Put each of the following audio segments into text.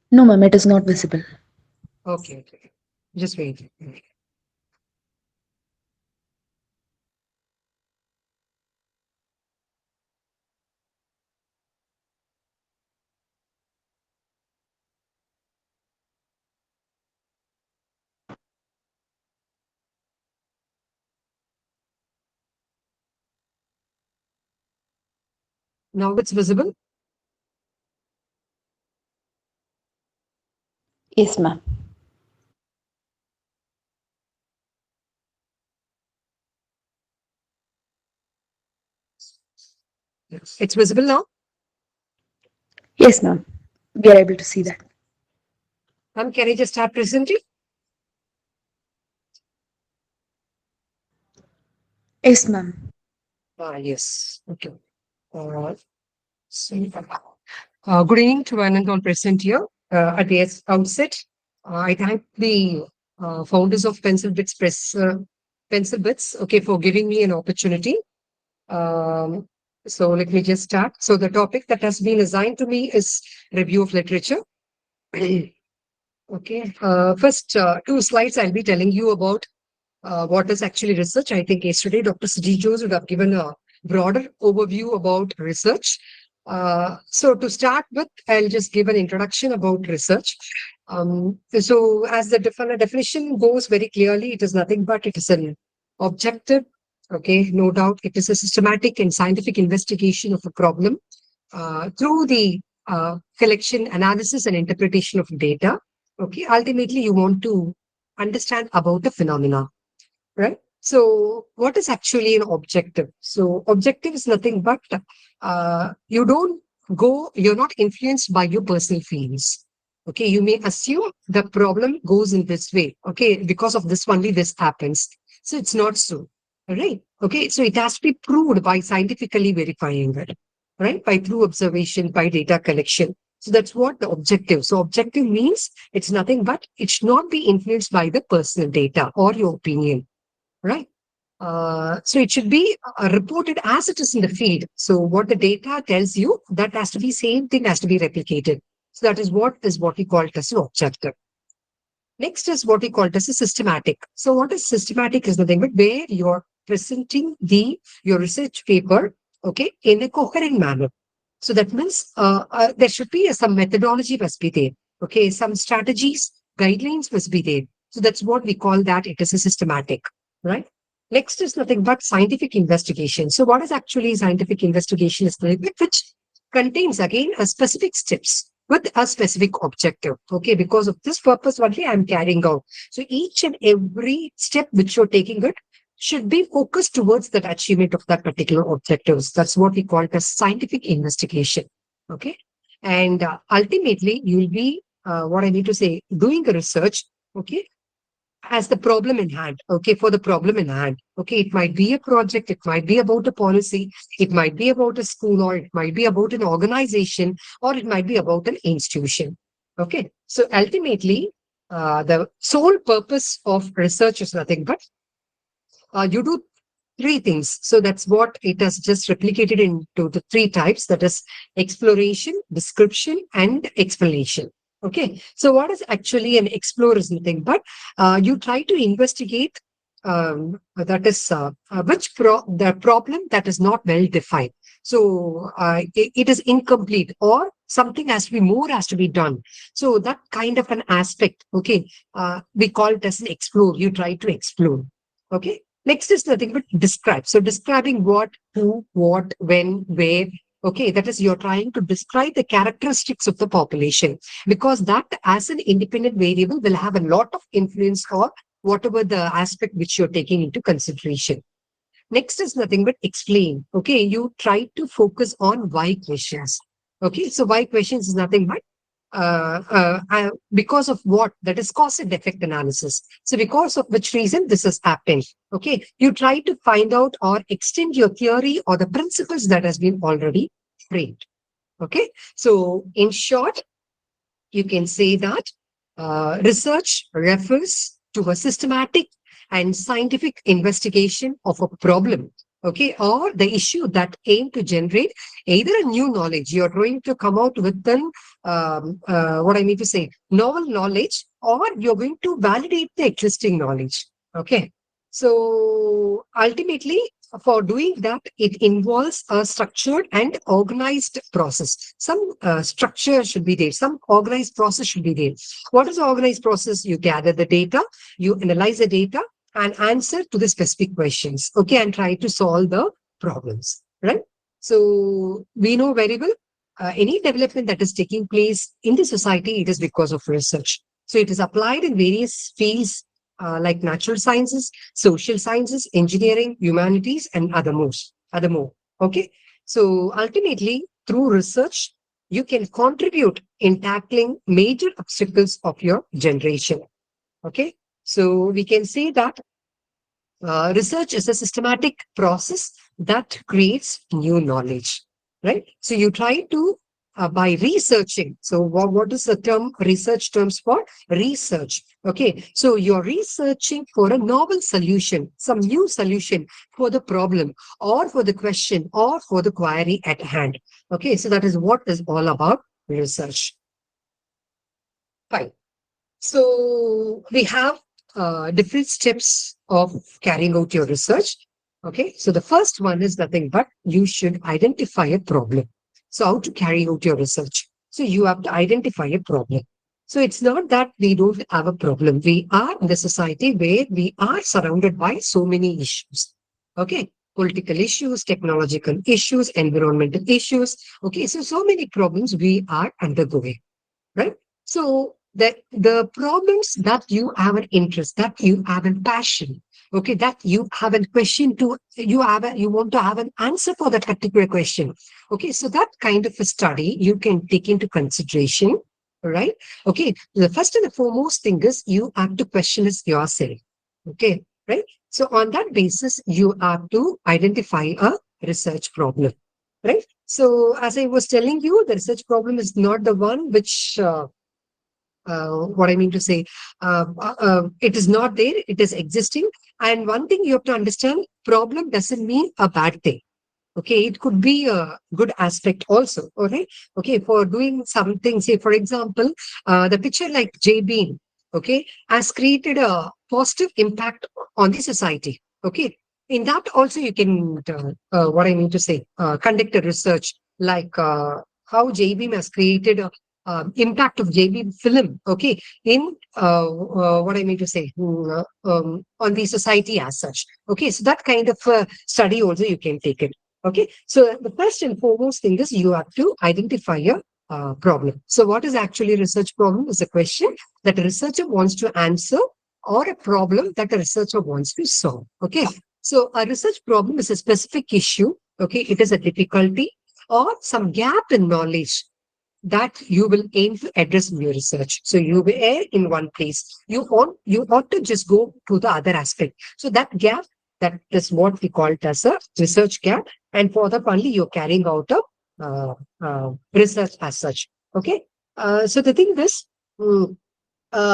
No, ma'am, it is not visible. Okay, okay. Just wait. Now it's visible. Yes, ma'am. Yes. It's visible now. Yes, ma'am. We are able to see that. Can I just start presenting? Yes, ma'am. Yes. Okay. Uh, so, good evening to one and all present here. At the outset, I thank the founders of Pencil Bits, okay, for giving me an opportunity. Um, so let me just start. So the topic that has been assigned to me is review of literature. Okay. First, two slides I'll be telling you about what is actually research. I think yesterday Dr. Sujit would have given a broader overview about research. So to start with, I'll just give an introduction about research. So as the definition goes very clearly, it is nothing but it is an objective. Okay, no doubt, it is a systematic and scientific investigation of a problem through the collection, analysis, and interpretation of data. Okay, ultimately, you want to understand about the phenomena, right? So, what is actually an objective? So, objective is nothing but you don't you're not influenced by your personal feelings. Okay, you may assume the problem goes in this way. Okay, because of this only this happens. So, it's not so. Right. Okay, so it has to be proved by scientifically verifying it, right? By through observation, by data collection. So that's what the objective. So objective means it's nothing but it should not be influenced by the personal data or your opinion, right? So it should be reported as it is in the field. So what the data tells you, that has to be same thing has to be replicated. So that is what we call it as an objective. Next is what we call it as a systematic. So what is systematic is nothing but where you're presenting your research paper, okay, in a coherent manner. So that means there should be some methodology must be there. Okay, some strategies, guidelines must be there. So that's what we call that. It is a systematic, right? Next is nothing but scientific investigation. So what is actually scientific investigation is nothing but which contains again a specific steps with a specific objective. Okay, because of this purpose only I'm carrying out. So each and every step which you're taking it should be focused towards that achievement of that particular objectives. That's what we call it as scientific investigation. Okay. And ultimately, you'll be, what I need to say, doing a research, okay, as the problem in hand, okay, for the problem in hand. Okay, it might be a project, it might be about a policy, it might be about a school, or it might be about an organization, or it might be about an institution. Okay, so ultimately, the sole purpose of research is nothing but you do three things. So that's what it has just replicated into the three types, that is exploration, description, and explanation. Okay. So what is actually an explorer is nothing but you try to investigate that is the problem that is not well defined. So it is incomplete or something has to be more has to be done. So that kind of an aspect, okay, we call it as an explore. You try to explore. Okay. Next is nothing but describe. So describing what, who, what, when, where. Okay, that is you're trying to describe the characteristics of the population because that as an independent variable will have a lot of influence or whatever the aspect which you're taking into consideration. Next is nothing but explain. Okay, you try to focus on why questions. Okay, so why questions is nothing but because of what? That is cause and effect analysis. So because of which reason this has happened. Okay, you try to find out or extend your theory or the principles that has been already framed. Okay, so in short, you can say that research refers to a systematic and scientific investigation of a problem okay, or the issue that aim to generate either a new knowledge. You're going to come out with an, what I mean to say, novel knowledge, or you're going to validate the existing knowledge. Okay. So ultimately, for doing that, it involves a structured and organized process. Some structure should be there. Some organized process should be there. What is the organized process? You gather the data, you analyze the data, and answer to the specific questions. Okay, and try to solve the problems. Right. So we know very well any development that is taking place in the society, it is because of research. So it is applied in various fields like natural sciences, social sciences, engineering, humanities, and other more. Okay. So ultimately, through research, you can contribute in tackling major obstacles of your generation. Okay. So we can say that research is a systematic process that creates new knowledge, right? So you try to, by researching. So what is the term research terms for? Research. Okay. So you're researching for a novel solution, some new solution for the problem or for the question or for the query at hand. Okay. So that is what is all about research. Fine. So we have different steps of carrying out your research. Okay. So the first one is nothing but you should identify a problem. So how to carry out your research? So you have to identify a problem. So it's not that we don't have a problem. We are in the society where we are surrounded by so many issues. Okay. Political issues, technological issues, environmental issues. Okay. So many problems we are undergoing, right? So the problems that you have an interest, that you have a passion, okay, that you have a question to, you want to have an answer for that particular question. Okay, so that kind of a study you can take into consideration, right? Okay, the first and the foremost thing is you have to question is yourself. Okay, right? So on that basis, you have to identify a research problem, right? So as I was telling you, the research problem is not the one which what I mean to say, it is not there, it is existing. And one thing you have to understand, problem doesn't mean a bad thing. Okay, it could be a good aspect also. Okay, okay, for doing something, say for example, the picture like J Bean, okay, has created a positive impact on the society. Okay, in that also you can, what I mean to say, conduct a research like how J Beam has created a impact of JB film, okay, in what I mean to say, on the society as such. Okay, so that kind of study also you can take it. Okay, so the first and foremost thing is you have to identify a problem. So, what is actually a research problem? Is a question that a researcher wants to answer or a problem that a researcher wants to solve. Okay, so a research problem is a specific issue. Okay, it is a difficulty or some gap in knowledge that you will aim to address in your research. So you will err in one place. You ought to just go to the other aspect. So that gap, that is what we call it as a research gap. And for that only you're carrying out a research as such. Okay. So the thing is, mm,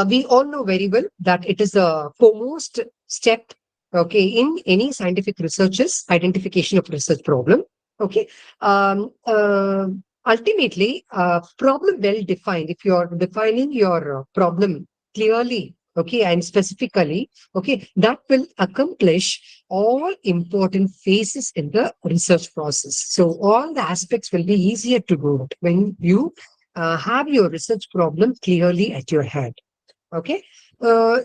we all know very well that it is a foremost step, okay, in any scientific research is identification of research problem. Okay. Um, uh, Ultimately, problem well defined, if you are defining your problem clearly, okay, and specifically, okay, that will accomplish all important phases in the research process. So all the aspects will be easier to do when you have your research problem clearly at your hand. Okay.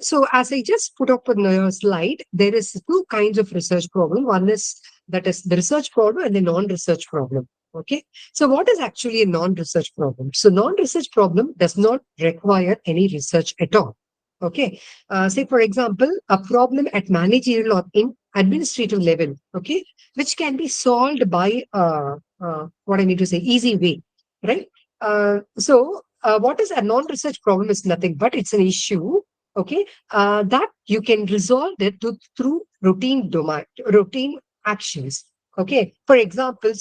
So as I just put up on the slide, there is two kinds of research problem. One is that is the research problem and the non-research problem. Okay. So what is actually a non-research problem? So non-research problem does not require any research at all. Okay. Say for example, a problem at managerial or in administrative level. Okay, which can be solved by what I need to say, easy way, right? What is a non-research problem is nothing but it's an issue, okay, that you can resolve it through routine actions. Okay, for example,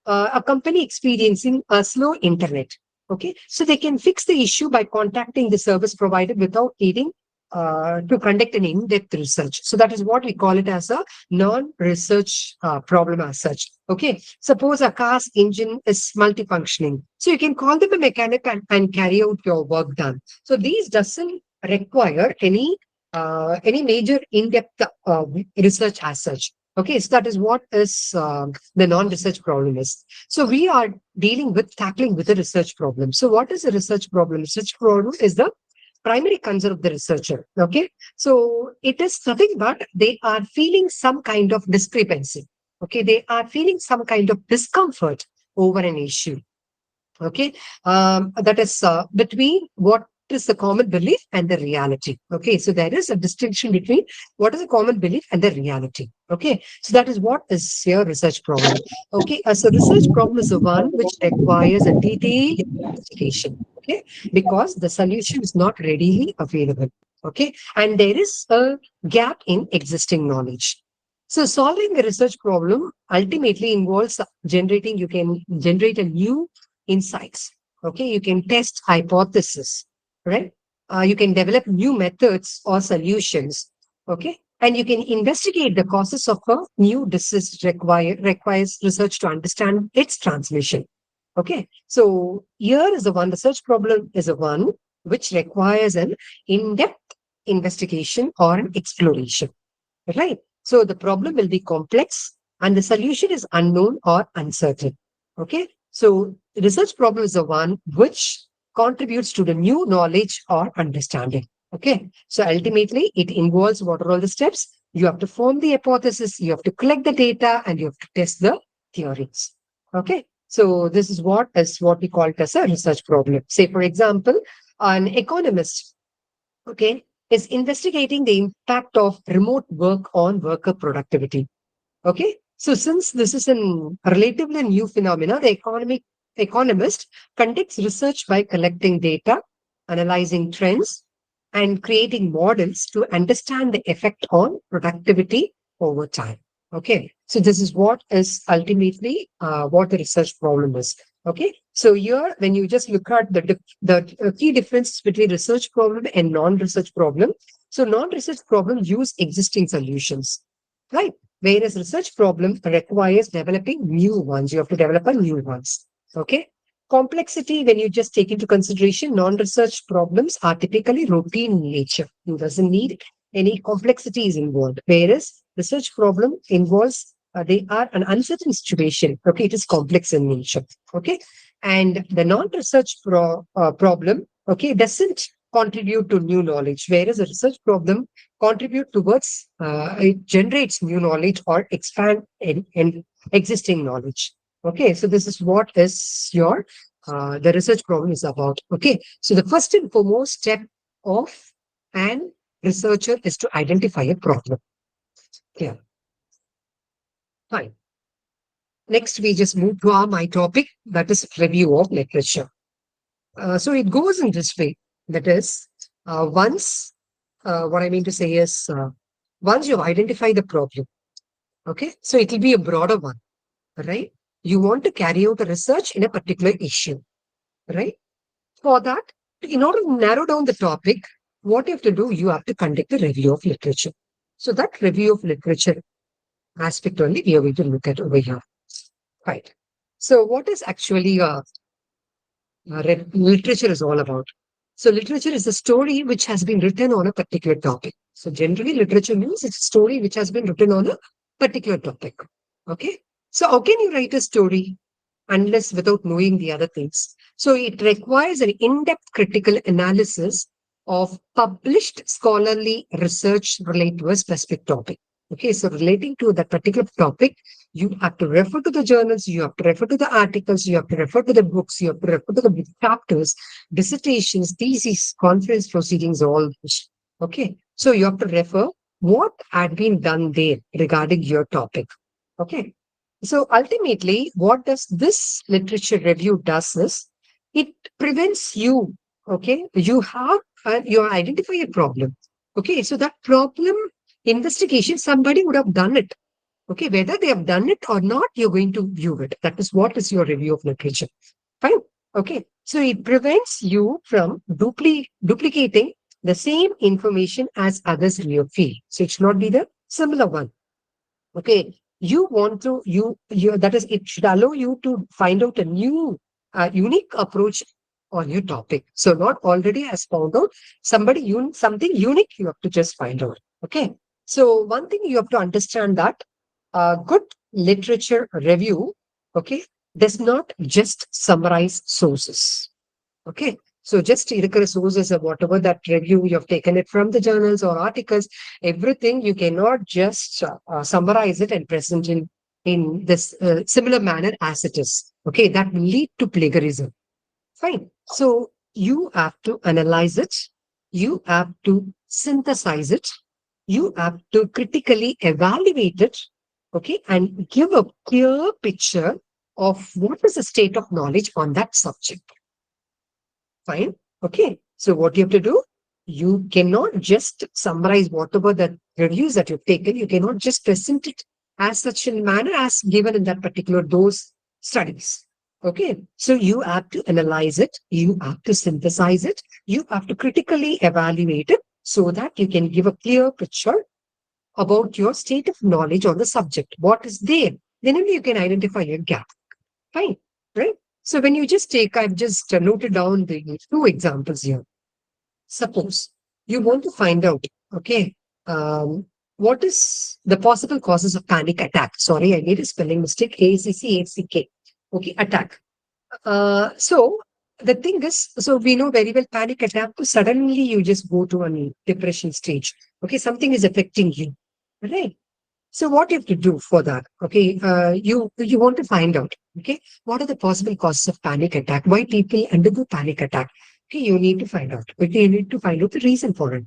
a company experiencing a slow internet. Okay, so they can fix the issue by contacting the service provider without needing to conduct an in-depth research. So that is what we call it as a non-research problem as such. Okay. Suppose a car's engine is multifunctioning. So you can call them a mechanic and carry out your work done. So these doesn't require any major in-depth research as such. Okay, so that is what is the non-research problem is. So we are dealing with tackling with a research problem. So what is a research problem? Research problem is the primary concern of the researcher. Okay, so it is nothing but they are feeling some kind of discrepancy. Okay, they are feeling some kind of discomfort over an issue. Okay, that is between what is the common belief and the reality. Okay, so there is a distinction between what is a common belief and the reality. Okay, so that is what is your research problem. Okay, so research problem is the one which requires a detailed investigation. Okay, because the solution is not readily available. Okay, and there is a gap in existing knowledge. So solving a research problem ultimately involves generating, you can generate a new insights. Okay, you can test hypothesis, right? You can develop new methods or solutions. Okay, and you can investigate the causes of a new disease. Requires research to understand its transmission. Okay, so here is the one research problem is a one which requires an in-depth investigation or an exploration. Right. So the problem will be complex and the solution is unknown or uncertain. Okay. So the research problem is the one which contributes to the new knowledge or understanding. Okay. So ultimately, it involves what are all the steps? You have to form the hypothesis, you have to collect the data, and you have to test the theories. Okay. So this is what we call it as a research problem. Say, for example, an economist, okay, is investigating the impact of remote work on worker productivity. Okay, so since this is a relatively new phenomena, the economist conducts research by collecting data, analyzing trends, and creating models to understand the effect on productivity over time. Okay, so this is what is ultimately what the research problem is. Okay, so here when you just look at the key difference between research problem and non-research problem. So non-research problem use existing solutions, right? Whereas research problem requires developing new ones. You have to develop a new ones. Okay. Complexity, when you just take into consideration, non-research problems are typically routine in nature. It doesn't need any complexities involved. Whereas research problem involves, they are an uncertain situation. Okay. It is complex in nature. Okay. And the non-research problem, okay, doesn't contribute to new knowledge. Whereas a research problem contribute towards it generates new knowledge or expand in existing knowledge. Okay, so this is what is your the research problem is about. Okay, so the first and foremost step of an researcher is to identify a problem. Yeah, fine. Next, we just move to our my topic, that is review of literature. So it goes in this way. That is, once what I mean to say is, once you identify the problem, okay, so it will be a broader one, right? You want to carry out a research in a particular issue, right? For that, in order to narrow down the topic, what you have to do, you have to conduct a review of literature. So that review of literature aspect only we are going to look at over here, right? So what is actually literature is all about? So literature is a story which has been written on a particular topic. So generally, literature means it's a story which has been written on a particular topic. Okay. So how can you write a story unless without knowing the other things? So it requires an in-depth critical analysis of published scholarly research related to a specific topic. Okay, so relating to that particular topic, you have to refer to the journals, you have to refer to the articles, you have to refer to the books, you have to refer to the chapters, dissertations, theses, conference proceedings, all this. Okay, so you have to refer what had been done there regarding your topic. Okay, so ultimately, what does this literature review does is it prevents you. Okay, you identify a problem. Okay, so that problem investigation, somebody would have done it. Okay, whether they have done it or not, you're going to view it. That is what is your review of literature. Fine. Okay, so it prevents you from duplicating the same information as others in your field. So it should not be the similar one. Okay. You want to, that is, it should allow you to find out a new, unique approach on your topic. So not already has found out something unique you have to just find out. Okay. So one thing you have to understand that good literature review, okay, does not just summarize sources. Okay. So just இருக்கிற sources or whatever that review you have taken it from the journals or articles, everything you cannot just summarize it and present in this similar manner as it is. Okay, that will lead to plagiarism. Fine. So you have to analyze it. You have to synthesize it. You have to critically evaluate it. Okay, and give a clear picture of what is the state of knowledge on that subject. Fine. Okay. So what you have to do, you cannot just summarize whatever the reviews that you've taken. You cannot just present it as such in manner as given in that particular those studies. Okay. So you have to analyze it. You have to synthesize it. You have to critically evaluate it so that you can give a clear picture about your state of knowledge on the subject. What is there? Then only you can identify your gap. Fine. Right. So when you just take, I've just noted down the two examples here. Suppose you want to find out, okay, what is the possible causes of panic attack? Sorry, I made a spelling mistake. ACCACK. Okay, attack. So the thing is, so we know very well panic attack. Suddenly you just go to a depression stage. Okay, something is affecting you, right? So what you have to do for that? Okay, you want to find out. Okay, what are the possible causes of panic attack? Why people undergo panic attack? Okay, you need to find out. Okay, you need to find out the reason for it.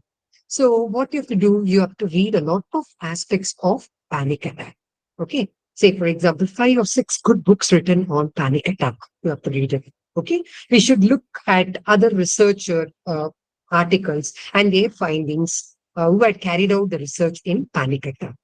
So what you have to do? You have to read a lot of aspects of panic attack. Okay, say for example, 5 or 6 good books written on panic attack. You have to read it. Okay, we should look at other researcher articles and their findings who had carried out the research in panic attack.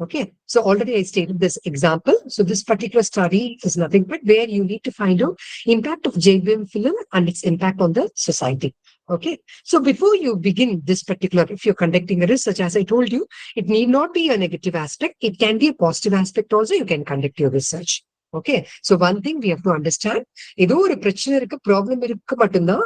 Okay, so already I stated this example. So this particular study is nothing but where you need to find out impact of JBM film and its impact on the society. Okay, so before you begin this particular, if you're conducting a research, as I told you, it need not be a negative aspect. It can be a positive aspect also. You can conduct your research. Okay, so one thing we have to understand, ஏதோ ஒரு பிரச்சனை இருக்கு, problem இருக்கு மட்டும்தான்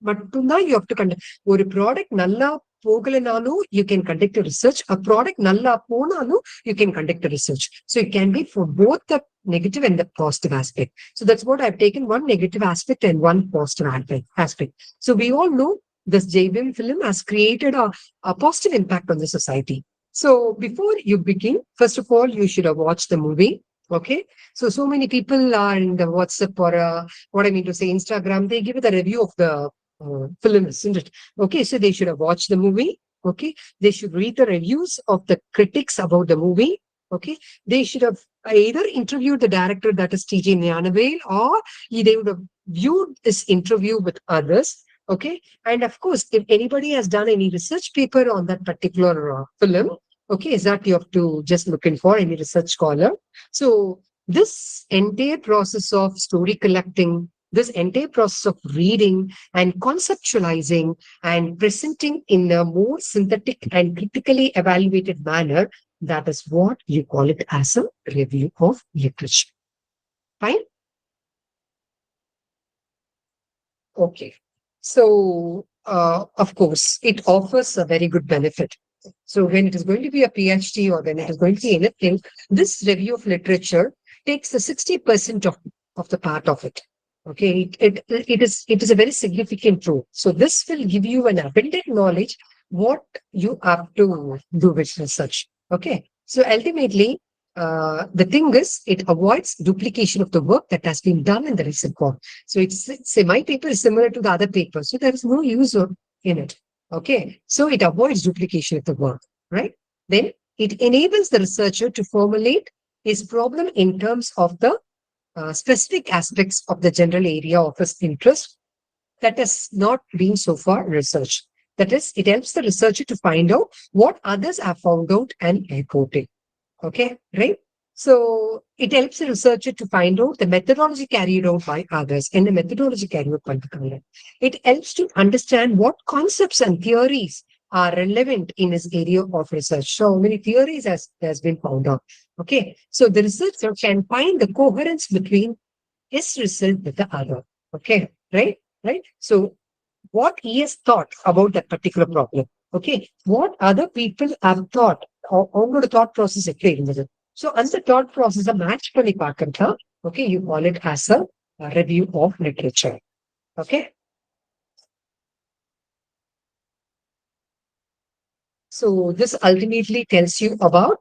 மட்டும்தான் you have to conduct. ஒரு product நல்லா போகலனாலும் you can conduct a research. A product நல்லா போனாலும் you can conduct a research. So it can be for both the negative and the positive aspect. So that's what I've taken, one negative aspect and one positive aspect. So we all know this JBM film has created a positive impact on the society. So before you begin, first of all, you should have watched the movie. Okay. So many people are in the WhatsApp or what I mean to say, Instagram, they give it a review of the film, isn't it? Okay, so they should have watched the movie. Okay, they should read the reviews of the critics about the movie. Okay, they should have either interviewed the director, that is TJ Nyanavale, or they would have viewed this interview with others. Okay, and of course, if anybody has done any research paper on that particular film, okay, is that you have to just looking for any research scholar. So this entire process of story collecting, this entire process of reading and conceptualizing and presenting in a more synthetic and critically evaluated manner, that is what you call it as a review of literature. Fine? Okay. So, of course, it offers a very good benefit. So when it is going to be a PhD or when it is going to be anything, this review of literature takes the 60% of the part of it. Okay, it is a very significant role. So this will give you an abundant knowledge what you have to do with research. Okay, so ultimately, the thing is, it avoids duplication of the work that has been done in the recent work. So say my paper is similar to the other paper, so there is no use in it. Okay, so it avoids duplication of the work, right? Then it enables the researcher to formulate his problem in terms of the specific aspects of the general area of his interest that has not been so far researched. That is, it helps the researcher to find out what others have found out and reported. Okay, right? So it helps the researcher to find out the methodology carried out by others and the methodology carried out by the client. It helps to understand what concepts and theories are relevant in this area of research. So many theories has been found out. Okay. So the researcher can find the coherence between his result with the other. Okay. Right? Right. So what he has thought about that particular problem. Okay. What other people have thought, அவங்களோட thought process எப்படி இருந்தது. So அந்த thought process match பண்ணி பார்க்கறதா, okay, you call it as a review of literature. Okay. So this ultimately tells you about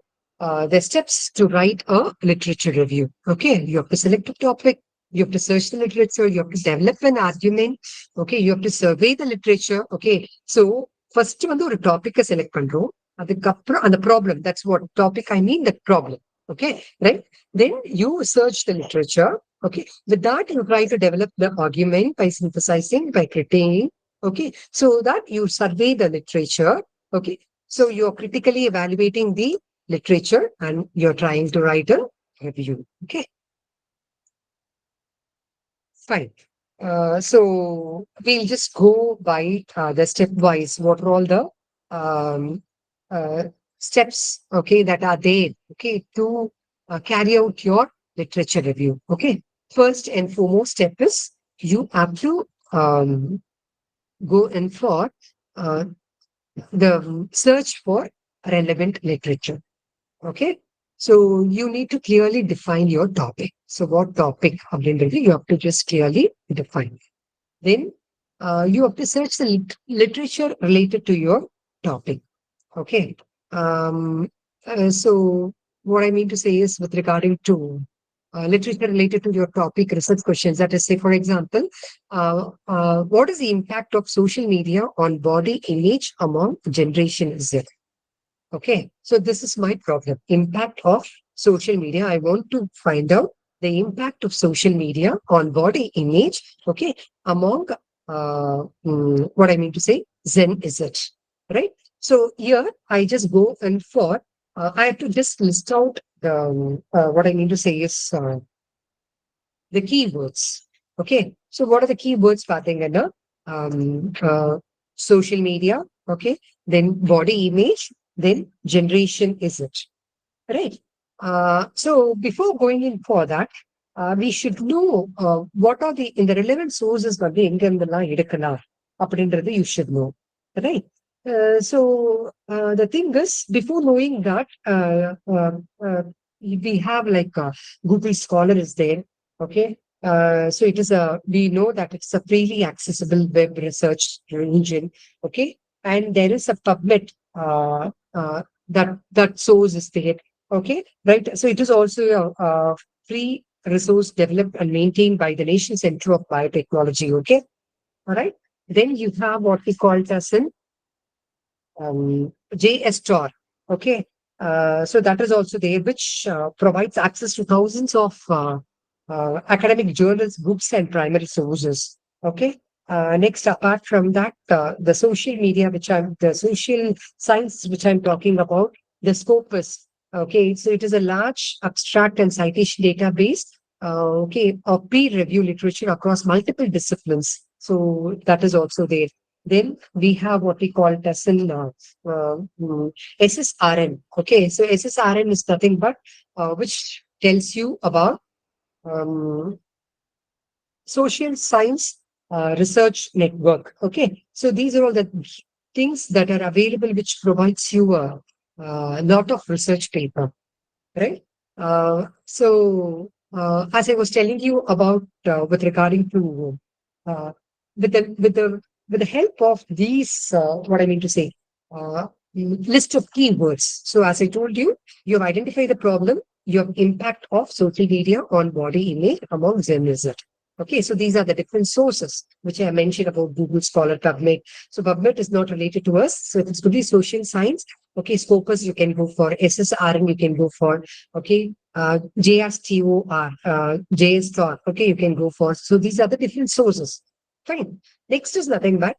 the steps to write a literature review. Okay, you have to select a topic, you have to search the literature, you have to develop an argument. Okay, you have to survey the literature. Okay, so first வந்து ஒரு டாபிக்கை select பண்றோம். அதுக்கப்புறம் அந்த problem, that's what topic I mean that problem. Okay, right? Then you search the literature. Okay, with that you try to develop the argument by synthesizing, by critiquing. Okay, so that you survey the literature. Okay, so you're critically evaluating the literature and you're trying to write a review. Okay, fine. So we'll just go by the stepwise. What are all the um, uh, steps, okay, that are there, okay, to carry out your literature review. Okay, first and foremost step is you have to go in for uh, the search for relevant literature. Okay. So you need to clearly define your topic. So what topic அப்படின்றது you have to just clearly define. Then you have to search the literature related to your topic. Okay. Um, so what I mean to say is with regarding to literature related to your topic research questions, that is, say, for example, what is the impact of social media on body image among generation Z? Okay, so this is my problem. Impact of social media. I want to find out the impact of social media on body image. Okay, among what I mean to say, Zen is it right? So here I just go and for I have to just list out the what I mean to say is the keywords. Okay, so what are the keywords? Pathina, social media. Okay, then body image, then generation is it right? So before going in for that, we should know what are the in the relevant sources வந்து எங்க இருந்தெல்லாம் எடுக்கலாம் அப்படின்றது you should know, right? So the thing is, before knowing that, we have like Google Scholar is there, okay? So it is we know that it's a freely accessible web research engine, okay? And there is a PubMed that source is there. Okay, right. So it is also a free resource developed and maintained by the Nation Center of Biotechnology. Okay, all right. Then you have what we call as an JSTOR. Okay, so that is also there, which provides access to thousands of academic journals, books, and primary sources. Okay. Next, apart from that, the social media, the social science, which I'm talking about, the Scopus. Okay, so it is a large abstract and citation database. Okay, of peer review literature across multiple disciplines. So that is also there. Then we have what we call as an SSRN. Okay, so SSRN is nothing but which tells you about um, social science research network. Okay, so these are all the things that are available which provides you a lot of research paper, right? So as I was telling you about with regarding to uh, with the with the with the help of these what I mean to say list of keywords. So as I told you, you have identified the problem, you have impact of social media on body image among Gen Z. Okay, so these are the different sources which I mentioned about Google Scholar, PubMed. So PubMed is not related to us. So if it's to be social science, okay, Scopus you can go for, SSRN you can go for, okay, JSTOR, JSTOR, okay, you can go for. So these are the different sources. Fine. Next is nothing but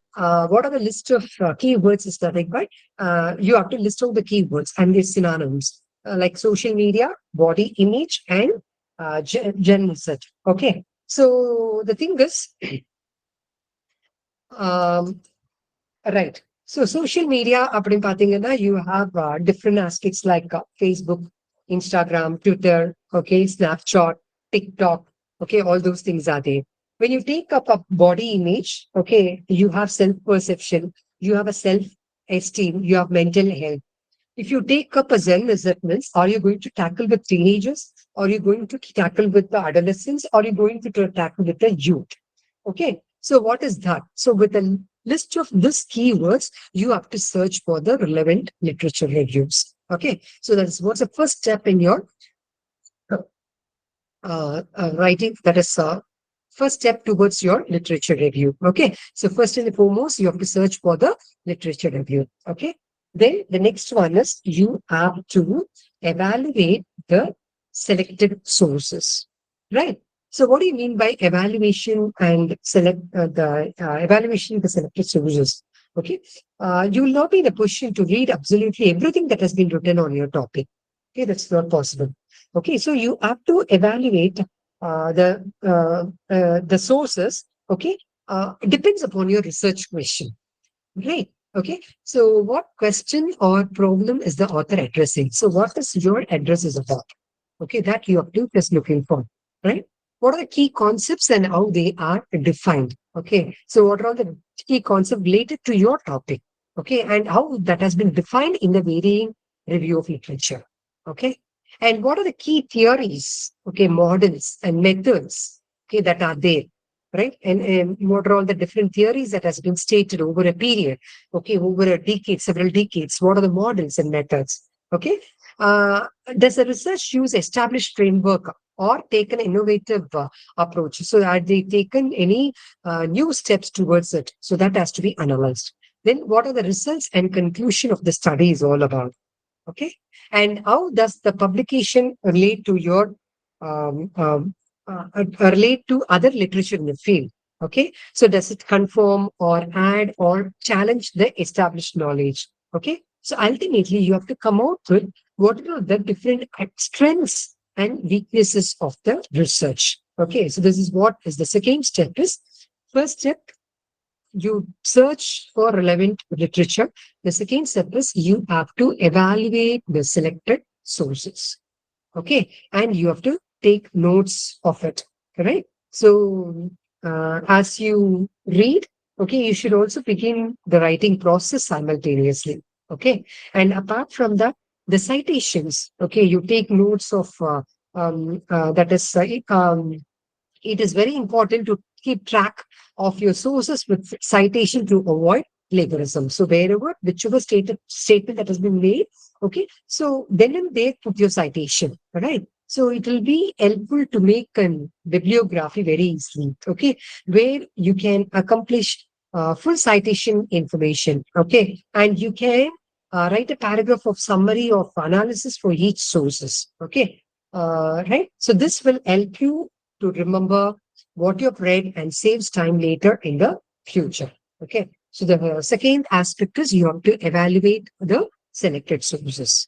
what are the list of keywords is nothing but you have to list out the keywords and their synonyms. like social media, body image, and general research. Okay. So the thing is, um, right. So social media, அப்படின்னு பாத்தீங்கன்னா, you have different aspects like Facebook, Instagram, Twitter, okay, Snapchat, TikTok, okay, all those things are there. When you take up a body image, okay, you have self-perception, you have a self-esteem, you have mental health. If you take up a Zen assessments, are you going to tackle with teenagers? Are you going to tackle with the adolescents? Are you going to tackle with the youth? Okay. So what is that? So with a list of these keywords, you have to search for the relevant literature reviews. Okay. So that's what's the first step in your writing. That is first step towards your literature review. Okay. So first and foremost, you have to search for the literature review. Okay. Then the next one is you have to evaluate the selected sources. Right. So what do you mean by evaluation and select the evaluation of the selected sources? Okay. You will not be in a position to read absolutely everything that has been written on your topic. Okay. That's not possible. Okay, so you have to evaluate the sources. Okay, it depends upon your research question, right? Okay, so what question or problem is the author addressing? So what is your address is about? Okay, that you have to just looking for, right? What are the key concepts and how they are defined? Okay, so what are the key concepts related to your topic? Okay, and how that has been defined in the varying review of literature. Okay, and what are the key theories? Okay, models and methods. Okay, that are there, right? And what are all the different theories that has been stated over a period? Okay, over a decade, several decades. What are the models and methods? Okay, uh, does the research use established framework or take an innovative approach? So are they taken any new steps towards it? So that has to be analyzed. Then what are the results and conclusion of the study is all about? Okay. And how does the publication relate to your relate to other literature in the field? Okay. So does it conform or add or challenge the established knowledge? Okay. So ultimately, you have to come out with what are the different strengths and weaknesses of the research. Okay. So this is what is the second step is. First step, you search for relevant literature. The second step is you have to evaluate the selected sources. Okay. And you have to take notes of it. Correct. So as you read, okay, you should also begin the writing process simultaneously. Okay. And apart from that, the citations, okay, you take notes of that is it is very important to keep track of your sources with citation to avoid plagiarism. So wherever, whichever statement that has been made, okay, so then and there put your citation, all right? So it will be helpful to make a bibliography very easily, okay, where you can accomplish full citation information, okay, and you can write a paragraph of summary of analysis for each sources, okay, right? So this will help you to remember what you've read and saves time later in the future. Okay. So the second aspect is you have to evaluate the selected sources.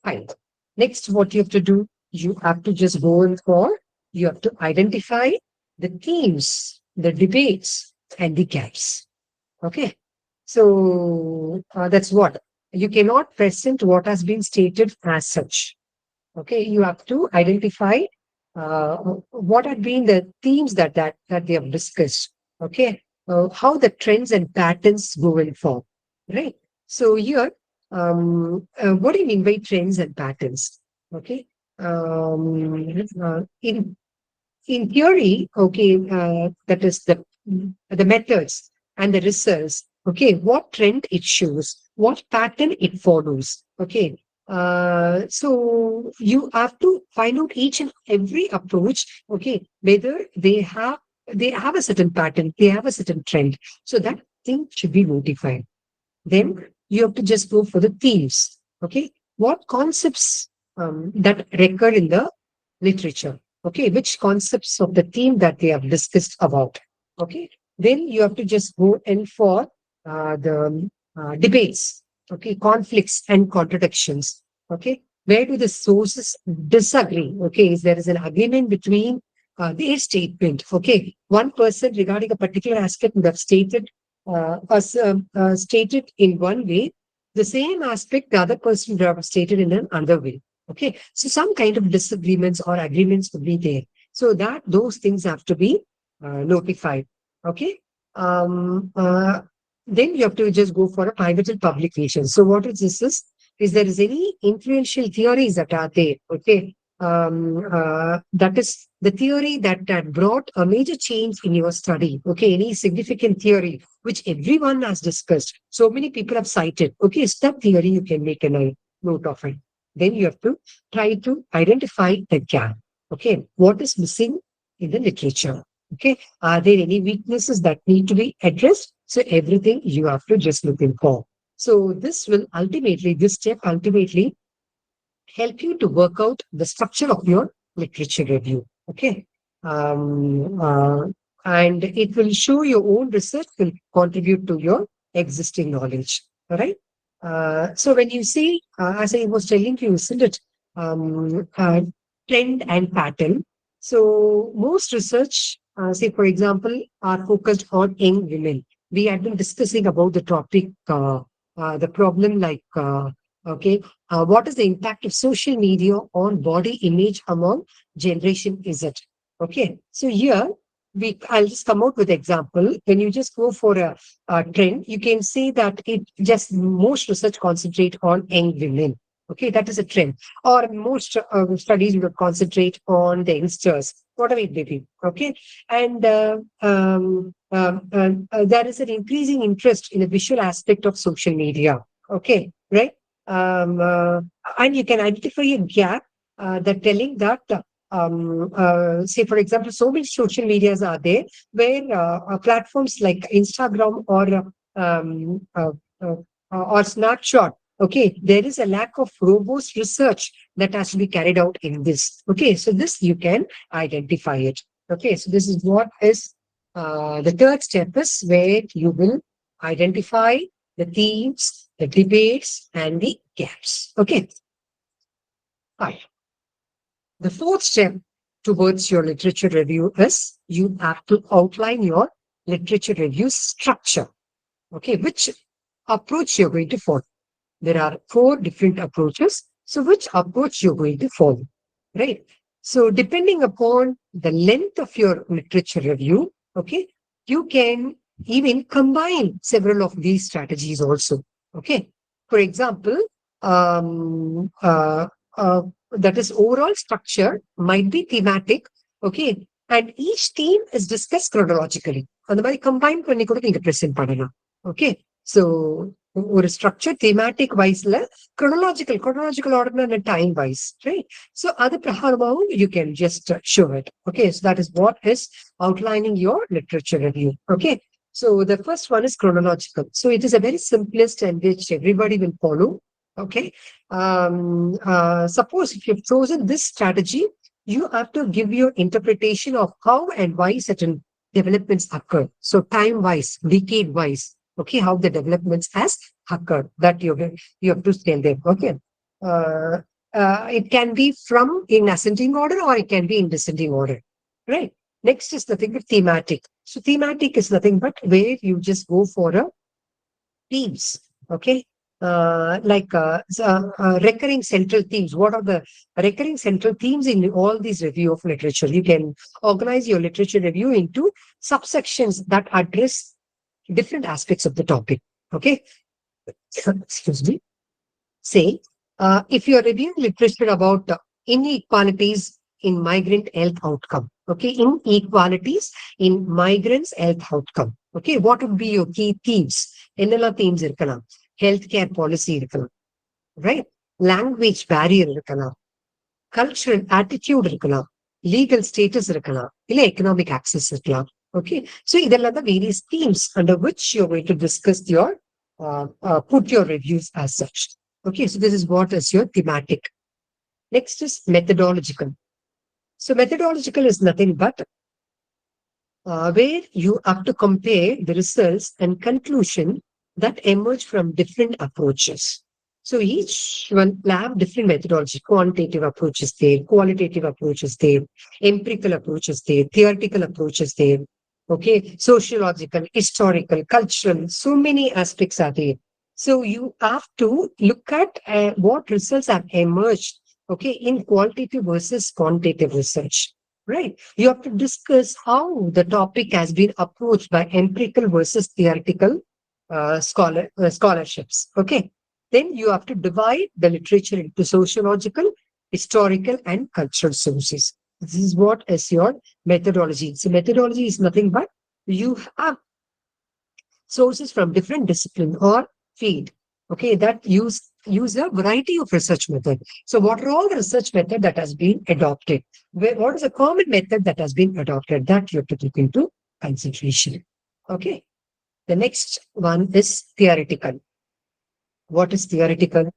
Fine. Next, what you have to do, you have to just go in for, you have to identify the themes, the debates, and the gaps. Okay. So that's what you cannot present what has been stated as such. Okay, you have to identify what have been the themes that they have discussed. Okay, how the trends and patterns go in form. Right. So here, what do you mean by trends and patterns? Okay. In theory, okay, that is the methods and the results. Okay, what trend it shows, what pattern it follows. Okay, so you have to find out each and every approach. Okay, whether they have a certain pattern, they have a certain trend. So that thing should be notified. Then you have to just go for the themes. Okay. What concepts that recur in the literature? Okay. Which concepts of the theme that they have discussed about? Okay. Then you have to just go in for the debates. Okay. Conflicts and contradictions. Okay. Where do the sources disagree? Okay, is there is an agreement between their statement? Okay, one person regarding a particular aspect would have stated stated in one way, the same aspect the other person would have stated in another way. Okay, so some kind of disagreements or agreements would be there. So that those things have to be notified. Okay. Um, uh, then you have to just go for a pivotal publication. So what is this is there is any influential theories that are there. Okay. That is the theory that brought a major change in your study. Okay. Any significant theory which everyone has discussed. So many people have cited. Okay. It's that theory you can make a note of it. Then you have to try to identify the gap. Okay. What is missing in the literature? Okay. Are there any weaknesses that need to be addressed? So everything you have to just look in for. So this step ultimately help you to work out the structure of your literature review. Okay. Um, uh, and it will show your own research will contribute to your existing knowledge. All right. So when you see, as I was telling you, isn't it, um, uh, trend and pattern. So most research, say for example, are focused on young women. We had been discussing about the topic, the problem like, okay, what is the impact of social media on body image among generation Z? Okay, so here I'll just come out with example. When you just go for a trend, you can see that it just most research concentrate on young women. Okay, that is a trend. Or most studies will concentrate on the youngsters, whatever it may be. Okay, and there is an increasing interest in the visual aspect of social media. Okay, right? um, uh, and you can identify a gap that telling that say for example so many social medias are there where platforms like Instagram uh, or Snapchat. Okay, there is a lack of robust research that has to be carried out in this. Okay, so this you can identify it. Okay, so this is what is the third step is where you will identify the themes, the debates, and the gaps. Okay, fine. The fourth step towards your literature review is you have to outline your literature review structure. Okay, which approach you're going to follow. There are four different approaches. So, which approach you're going to follow, right? So, depending upon the length of your literature review, okay, you can even combine several of these strategies also. Okay, for example, um, uh, uh, that is overall structure might be thematic. Okay, and each theme is discussed chronologically. அந்த மாதிரி combine பண்ணி கூட நீங்க present பண்ணலாம். Okay, so ஒரு structure thematic வைஸ்ல chronological order time wise, right? So அது பிரகாரமாவும் you can just show it. Okay, so that is what is outlining your literature review. Okay, so the first one is chronological. So it is a very simplest and which everybody will follow. Okay, suppose if you've chosen this strategy, you have to give your interpretation of how and why certain developments occur. So time wise, decade wise, okay, how the developments has occurred that you have to tell them. Okay, uh, it can be from in ascending order or it can be in descending order, right? Next is the thing of thematic. So thematic is nothing but where you just go for a themes. Okay, recurring central themes. What are the recurring central themes in all these review of literature? You can organize your literature review into subsections that address different aspects of the topic. Okay, excuse me. Say, if you're reviewing literature about inequalities in migrant health outcome, okay, inequalities in migrants' health outcome, okay, what would be your key themes? என்னெல்லாம் themes இருக்கலாம்? Healthcare policy இருக்கலாம், right? Language barrier இருக்கலாம், cultural attitude இருக்கலாம், legal status இருக்கலாம், இல்ல economic access இருக்கலாம். Okay, so இதெல்லாம் தான் various themes under which you're going to discuss your put your reviews as such. Okay, so this is what is your thematic. Next is methodological. So methodological is nothing but where you have to compare the results and conclusion that emerge from different approaches. So each one will have different methodology. Quantitative approaches there, qualitative approaches there, empirical approaches there, theoretical approaches there. Okay, sociological, historical, cultural, so many aspects are there. So you have to look at what results have emerged. Okay, in qualitative versus quantitative research. Right. You have to discuss how the topic has been approached by empirical versus theoretical scholarships. Okay. Then you have to divide the literature into sociological, historical, and cultural sources. This is what is your methodology. So methodology is nothing but you have sources from different discipline or field. Okay, that use a variety of research method. So what are all the research method that has been adopted? What is a common method that has been adopted that you have to take into consideration? Okay. The next one is theoretical. What is theoretical?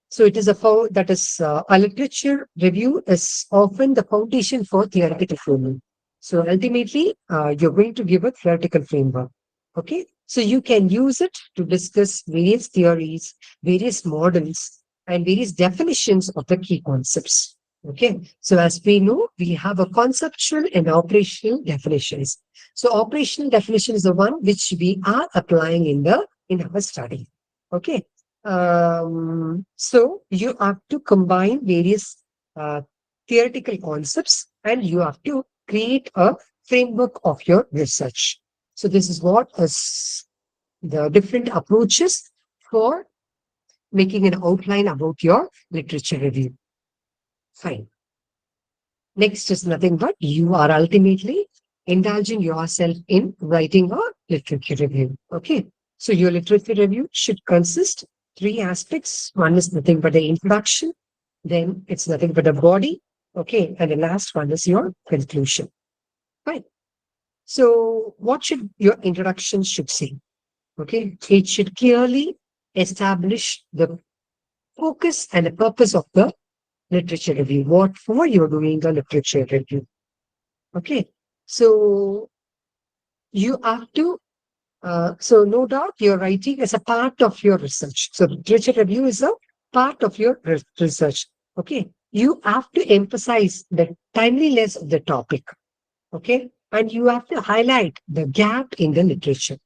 So it is that is a literature review is often the foundation for theoretical framework. So ultimately, you're going to give a theoretical framework. Okay. So you can use it to discuss various theories, various models, and various definitions of the key concepts. Okay. So as we know, we have a conceptual and operational definitions. So operational definition is the one which we are applying in our study. Okay. So you have to combine various uh, theoretical concepts and you have to create a framework of your research. So this is what is the different approaches for making an outline about your literature review. Fine. Next is nothing but you are ultimately indulging yourself in writing a literature review. Okay. So your literature review should consist three aspects. One is nothing but the introduction. Then it's nothing but a body. Okay. And the last one is your conclusion. Right. So what should your introduction should say? Okay. It should clearly establish the focus and the purpose of the literature review. What for you're doing the literature review. Okay. So you have to, so no doubt you're writing as a part of your research. So literature review is a part of your research. Okay. You have to emphasize the timeliness of the topic. Okay. And you have to highlight the gap in the literature.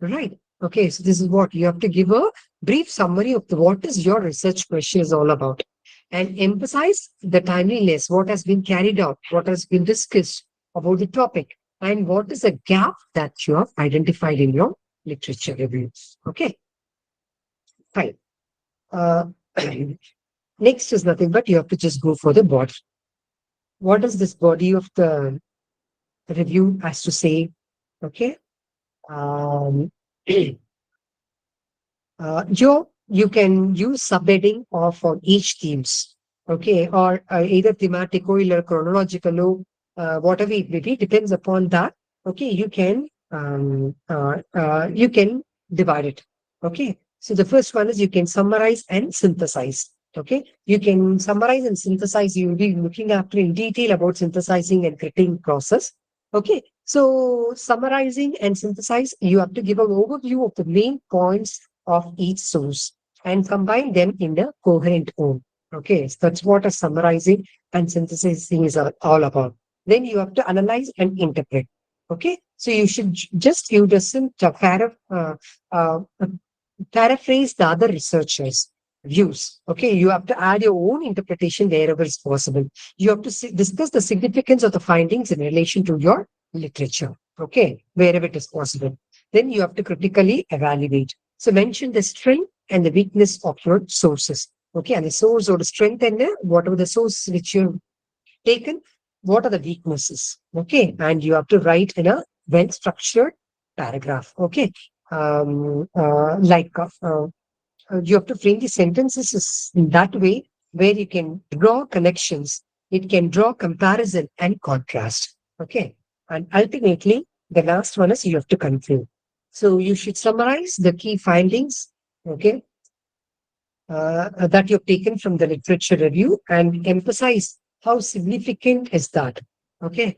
Right. Okay. So this is what you have to give a brief summary of what is your research question is all about and emphasize the timeliness, what has been carried out, what has been discussed about the topic, and what is the gap that you have identified in your literature reviews. Okay. Fine. Uh, next is nothing but you have to just go for the body. What does this body of the review has to say? Okay. Um, you can use subheading of for each themes, okay, or either thematic or chronological, whatever it may be, depends upon that. Okay, you can divide it. Okay, so the first one is you can summarize and synthesize. Okay, you can summarize and synthesize. You will be looking after in detail about synthesizing and creating process. Okay, so summarizing and synthesize, you have to give an overview of the main points of each source and combine them in a coherent whole. Okay, so that's what a summarizing and synthesizing is all about. Then you have to analyze and interpret. Okay, so you should just you doesn't paraphrase the other researchers' views. Okay, you have to add your own interpretation wherever is possible. You have to discuss the significance of the findings in relation to your literature. Okay, wherever it is possible. Then you have to critically evaluate. So mention the strength and the weakness of your sources. Okay, and the source or the strength and whatever the source which you've taken, what are the weaknesses? Okay, and you have to write in a well structured paragraph. Okay, like you have to frame the sentences in that way where you can draw connections, it can draw comparison and contrast. Okay, and ultimately the last one is you have to conclude. So you should summarize the key findings. Okay, that you've taken from the literature review and emphasize how significant is that. Okay.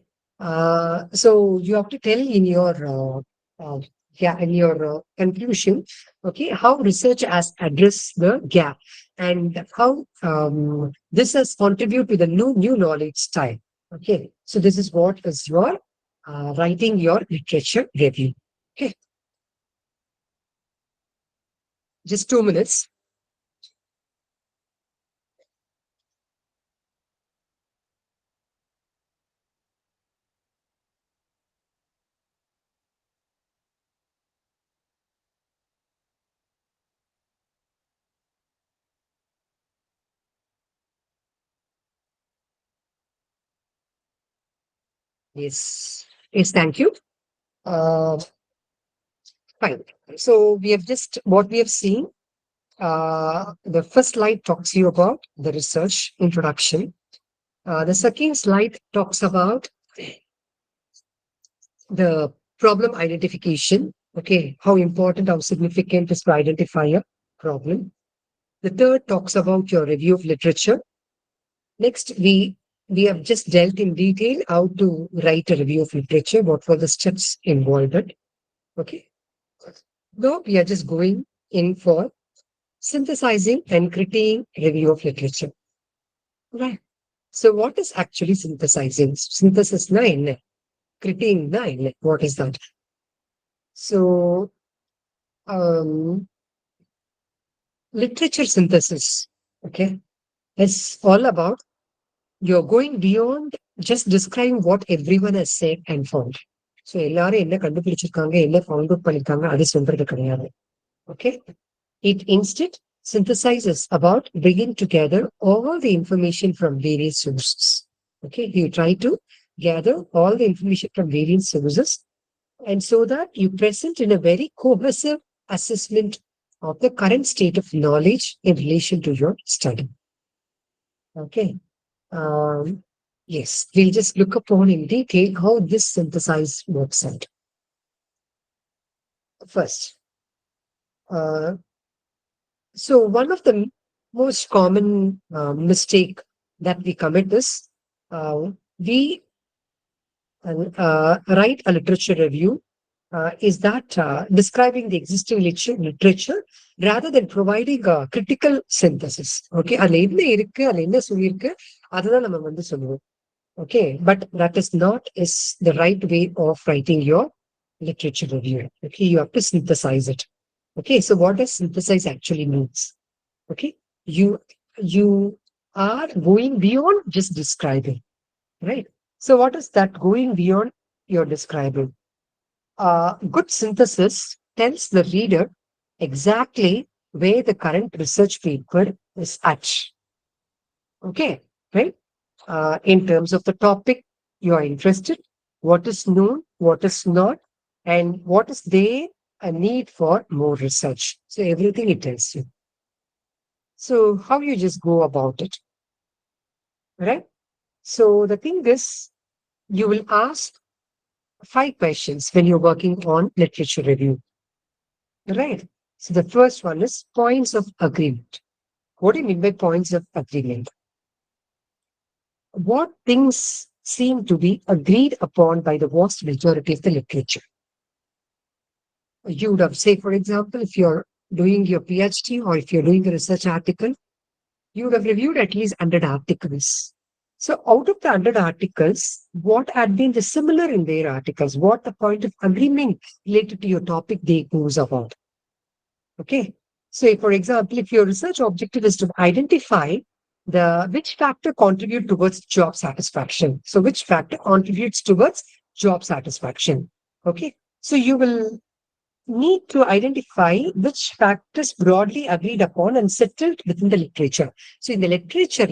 So you have to tell in your yeah, in your conclusion, okay, how research has addressed the gap and how this has contributed to the new knowledge style. Okay, so this is what is your writing your literature review. Okay, just 2 minutes. Yes, yes, thank you. Uh, Fine. So we have just what we have seen. The first slide talks you about the research introduction. The second slide talks about the problem identification. Okay, how important, how significant is to identify a problem. The third talks about your review of literature. Next, we have just dealt in detail how to write a review of literature. What were the steps involved? Okay. Now we are just going in for synthesizing and critiquing review of literature. Right. So what is actually synthesizing? Synthesis nine, critiquing nine. What is that? So um, literature synthesis, okay, is all about you're going beyond just describing what everyone has said and found. So எல்லாரும் என்ன கண்டுபிடிச்சிருக்காங்க என்ன found out பண்ணிருக்காங்க அது சொல்றது கிடையாது. Okay. It instead synthesizes about bringing together all the information from various sources. Okay, you try to gather all the information from various sources, and so that you present in a very cohesive assessment of the current state of knowledge in relation to your study. Okay. Um, yes, we'll just look upon in detail how this synthesize works out. First, uh, so one of the most common mistake that we commit is we write a literature review is that describing the existing literature rather than providing a critical synthesis. Okay, அதுல என்ன இருக்கு அதுல என்ன சொல்லியிருக்கு அதுதான் நம்ம வந்து சொல்லுவோம். Okay, but that is not is the right way of writing your literature review. Okay, you have to synthesize it. Okay, so what does synthesize actually means? Okay, you are going beyond just describing, right? So what is that going beyond your describing? Good synthesis tells the reader exactly where the current research paper is at. Okay, right? In terms of the topic you are interested, what is known, what is not, and what is there a need for more research. So everything it tells you. So how you just go about it, right? So the thing is, you will ask 5 questions when you're working on literature review, right? So the first one is points of agreement. What do you mean by points of agreement? What things seem to be agreed upon by the vast majority of the literature? You would have, say, for example, if you're doing your PhD or if you're doing a research article, you would have reviewed at least 100 articles. So out of the 100 articles, what had been the similar in their articles? What the point of agreement related to your topic they goes about? Okay. So, for example, if your research objective is to identify the which factor contribute towards job satisfaction. So, which factor contributes towards job satisfaction? Okay. So, you will need to identify which factors broadly agreed upon and settled within the literature. So, in the literature,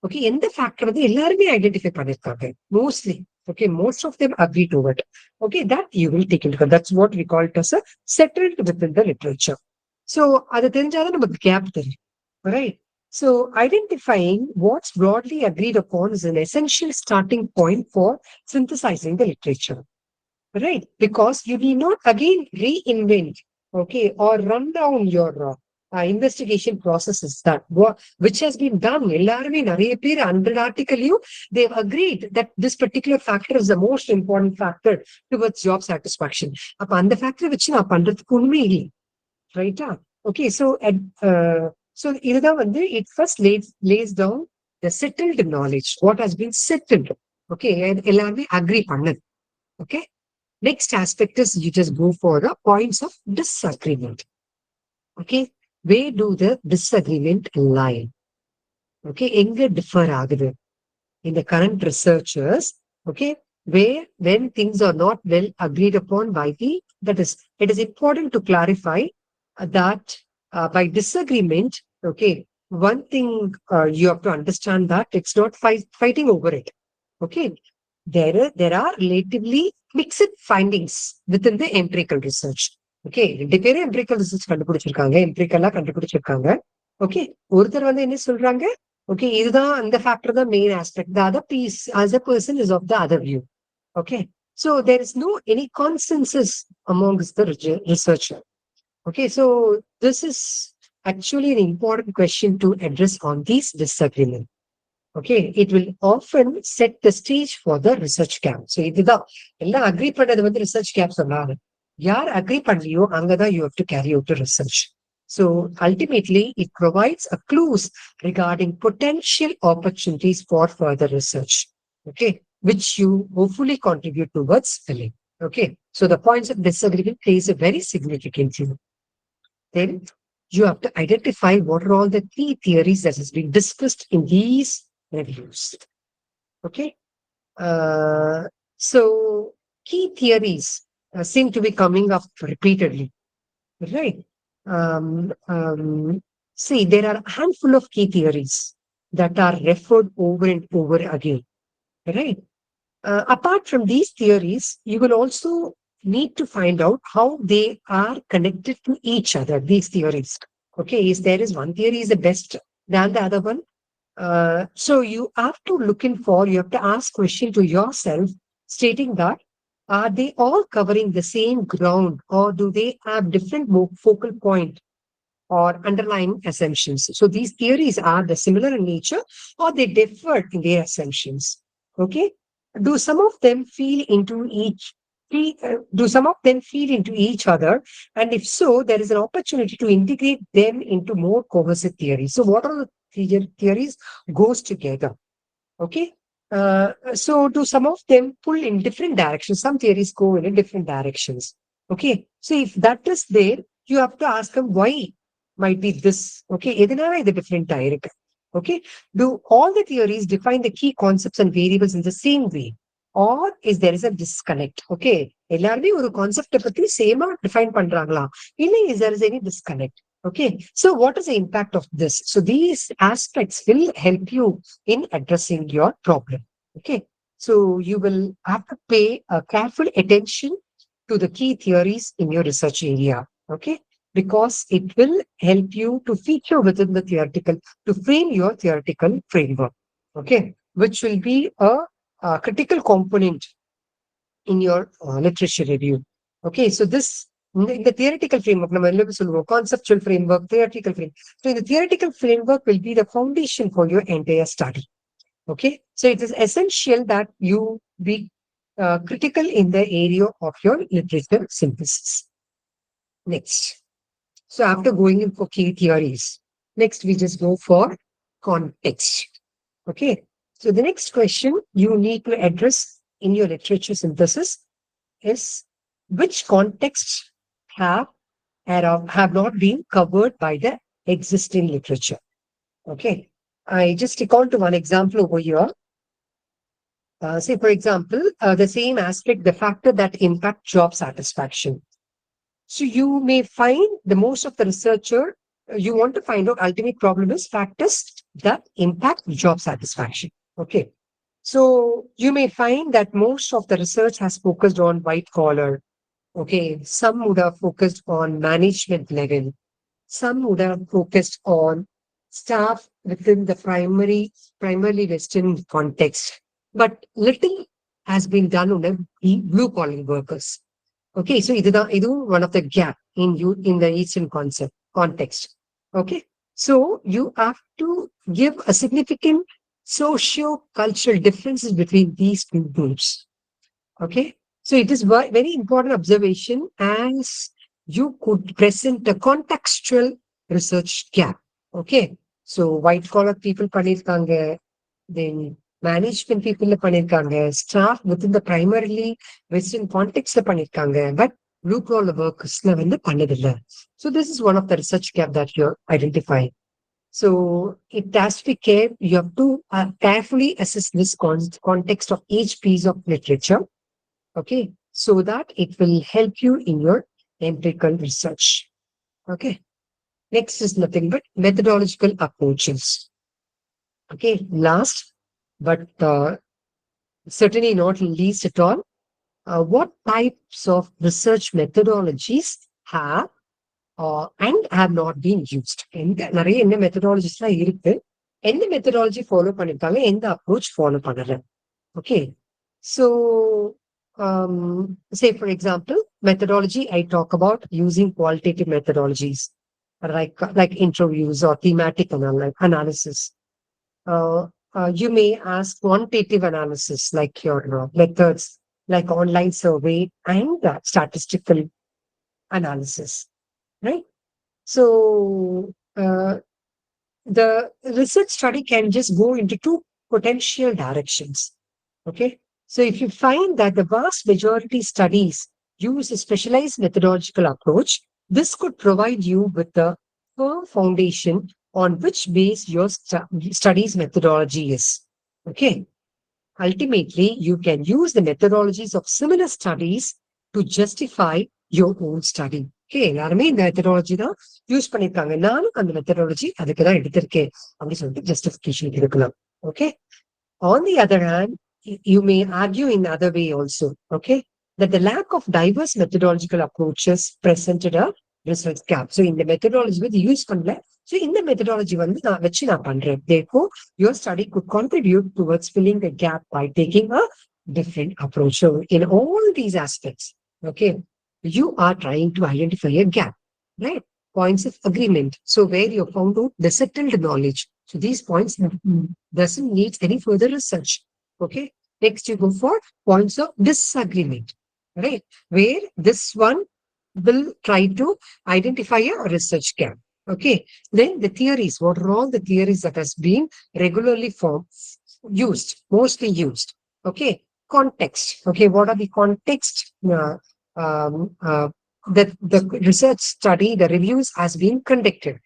okay, in the factor வந்து எல்லாருமே identify பண்ணிருக்காங்க. Mostly. Okay, most of them agree to it. Okay, that you will take into account. That's what we call it as a settled within the literature. So, அது தெரிஞ்சாதான் நமக்கு gap தெரியும். Right? So, identifying what's broadly agreed upon is an essential starting point for synthesizing the literature. Right? Because you need not again reinvent, okay, or run down your investigation process is that which has been done. எல்லாருமே நிறைய பேர் 100 articleயும் they've agreed that this particular factor is the most important factor towards job satisfaction. அப்ப அந்த factor வச்சு நான் பண்றதுக்கு உண்மை இல்லை, ரைட்டா? ஓகே, ஸோ இதுதான் வந்து it first lays down the settled knowledge, what has been settled. Okay, எல்லாருமே அக்ரி பண்ணது. Okay, next aspect is you just go for the points of disagreement. Okay, where do the disagreement lie? Okay, எங்க differ ஆகுது in the current researchers? Okay, where when things are not well agreed upon by the, that is, it is important to clarify that by disagreement, okay, one thing you have to understand that it's not fighting over it. Okay, there are relatively mixed findings within the empirical research. Okay, 2 பேரும் empirical research கண்டுபிடிச்சிருக்காங்க, எம்பிரிக்கலா கண்டுபிடிச்சிருக்காங்க. Okay, ஒருத்தர் வந்து என்ன சொல்றாங்க, okay இதுதான் அந்த factor தான் main aspect, the other piece other person is of the other view. Okay, so there is no any consensus amongst the researcher. Okay, so this is actually an important question to address on these disagreement. Okay, it will often set the stage for the research camp. So இதுதான் எல்லாம் agri பண்ணது வந்து research camp சொன்னாங்க. யார் agri பண்ணலையோ அங்கதான் you have to carry out the research. So ultimately it provides a clues regarding potential opportunities for further research. Okay, which you hopefully contribute towards filling. Okay, so the points of disagreement plays a very significant role. Then you have to identify what are all the key theories that has been discussed in these reviews. Okay, so key theories seem to be coming up repeatedly, right? Um, um, See, there are a handful of key theories that are referred over and over again, right? Apart from these theories, you will also need to find out how they are connected to each other, these theories. Okay, is there is one theory is the best than the other one? So you have to you have to ask question to yourself stating that are they all covering the same ground, or do they have different focal point or underlying assumptions? So these theories are the similar in nature or they differ in their assumptions. Okay, do some of them feed into each? Do some of them feed into each other? And if so, there is an opportunity to integrate them into more cohesive theories. So what are the theories goes together? Okay. So do some of them pull in different directions? Some theories go in different directions. Okay. So if that is there, you have to ask them why might be this. Okay. எதனால இது different ஆயிருக்கு? Okay. Do all the theories define the key concepts and variables in the same way? Or is there is a disconnect? Okay. எல்லாருமே ஒரு கான்செப்ட பத்தி சேமா define பண்றாங்களா? இல்ல is there is any disconnect? Okay, so what is the impact of this? So these aspects will help you in addressing your problem. Okay, so you will have to pay a careful attention to the key theories in your research area. Okay, because it will help you to feature within the theoretical, to frame your theoretical framework. Okay, which will be a critical component in your literature review. Okay, so this in the theoretical framework, conceptual framework, theoretical framework. So the theoretical framework will be the foundation for your entire study. Okay, so it is essential that you be critical in the area of your literature synthesis. Next, so after going in for key theories, next we just go for context. Okay, so the next question you need to address in your literature synthesis is which contexts have not been covered by the existing literature. Okay, I just take on to one example over here. Say, for example, the same aspect, the factor that impact job satisfaction. So you may find the most of the researcher, you want to find out ultimate problem is factors that impact job satisfaction. Okay. So you may find that most of the research has focused on white collar. Okay. Some would have focused on management level. Some would have focused on staff within the primarily Western context. But little has been done on the blue collar workers. Okay, so this is one of the gap in the Eastern context. Okay. So you have to give a significant socio-cultural differences between these two groups. Okay. So it is very important observation as you could present a contextual research gap. Okay. So white collar people பண்ணிருக்காங்க, then management people பண்ணிருக்காங்க, staff within the primarily Western context பண்ணிருக்காங்க, but blue collar workers பண்ணதில்ல. So this is one of the research gap that you're identifying. So it has to be care. You have to carefully assess this context of each piece of literature. Okay, so that it will help you in your empirical research. Okay, next is nothing but methodological approaches. Okay, last but certainly not least at all, what types of research methodologies have and have not been used. நிறைய என்ன மெத்தடாலஜிஸ்லாம் இருக்கு, எந்த methodology follow பண்ணிருக்காங்க, எந்த approach follow பண்ணல. Okay, so say for example, methodology I talk about using qualitative methodologies like interviews or thematic analysis. Uh, you may ask quantitative analysis like your methods like online survey and statistical analysis, right? So the research study can just go into two potential directions. Okay. So if you find that the vast majority studies use a specialized methodological approach, this could provide you with a firm foundation on which base your studies methodology is. Okay. Ultimately, you can use the methodologies of similar studies to justify your own study. Okay, எல்லாருமே இந்த methodology தான் use பண்ணிருக்காங்க, நானும் அந்த methodology அதுக்கு தான் எடுத்திருக்கேன் அப்படின்னு சொல்லிட்டு ஜஸ்டிபிகேஷன் இருக்கலாம். Okay, on the other hand, you may argue in the other way also, okay, that the lack of diverse methodological approaches presented a research gap. So in the methodology with use பண்ணல, so in the methodology நான் வச்சு நான் பண்றேன். Therefore, your study could contribute towards filling the gap by taking a different approach. So in all these aspects, okay, you are trying to identify a gap, right? Points of agreement. So where you found out the settled knowledge. So these points doesn't need any further research. Okay. Next, you go for points of disagreement, right? Where this one will try to identify a research gap. Okay. Then the theories, what are all the theories that has been regularly used, mostly used. Okay. Context. Okay. What are the context that the research study, the reviews has been conducted?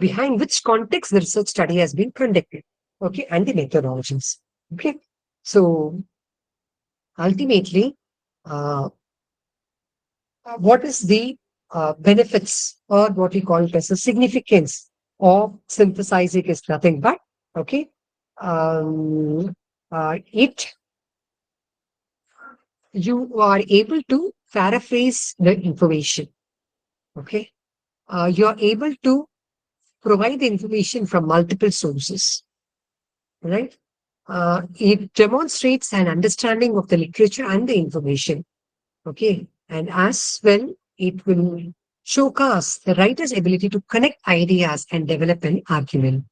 Behind which context the research study has been conducted? Okay. And the methodologies. Okay. So ultimately, uh, what is the benefits or what we call it as a significance of synthesizing is nothing but, okay, it you are able to paraphrase the information. Okay, you are able to provide the information from multiple sources, right? It demonstrates an understanding of the literature and the information. Okay. And as well, it will showcase the writer's ability to connect ideas and develop an argument.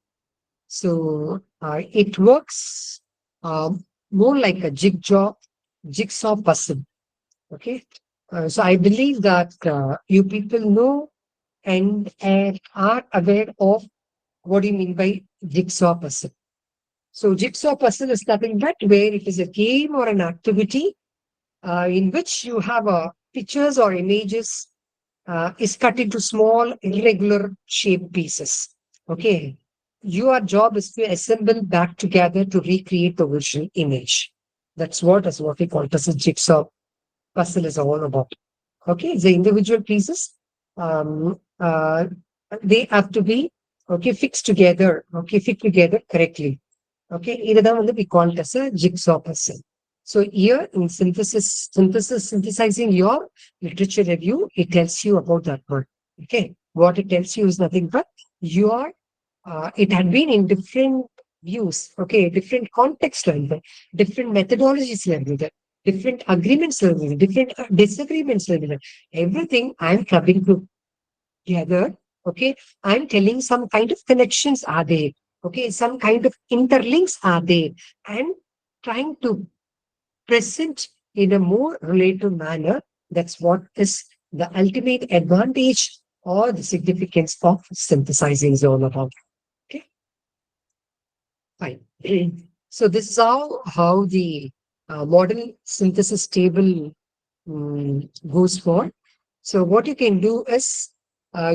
So it works more like a jigsaw puzzle. Okay. So I believe that you people know and are aware of what do you mean by jigsaw puzzle. So jigsaw puzzle is nothing but where it is a game or an activity in which you have pictures or images is cut into small irregular shape pieces. Okay. Your job is to assemble back together to recreate the original image. That's what we call as a jigsaw puzzle is all about. Okay. The individual pieces, um, uh, they have to be okay fixed together. Okay, fit together correctly. Okay, இதுதான் we call it as a jigsaw puzzle. So here in synthesizing your literature review, it tells you about that one. Okay, what it tells you is nothing but your it had been in different views. Okay, different context level, different methodologies level, different agreements level, different disagreements level. Everything I'm clubbing together Okay. I'm telling some kind of connections are there. Okay. Some kind of interlinks are there, and trying to present in a more relative manner. That's what is the ultimate advantage or the significance of synthesizing is all about. Okay, fine. So this is how the model synthesis table goes for. So what you can do is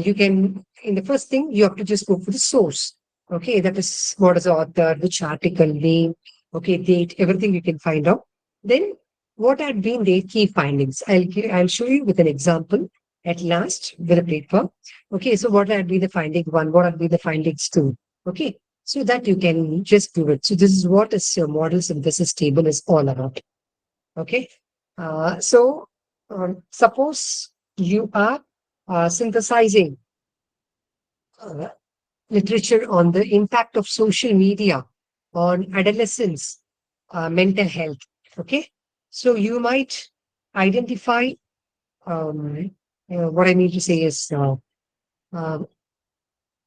you can, in the first thing, you have to just go for the source. Okay, that is what is the author, which article, name, okay, date, everything you can find out. Then what had been their key findings? I'll show you with an example at last with a paper. Okay, so what had been the finding one? What had been the findings two? Okay, so that you can just do it. So this is what is your model synthesis table is all about. Okay. Suppose you are synthesizing uh, literature on the impact of social media on adolescents' mental health. Okay. So you might identify what I need to say is uh,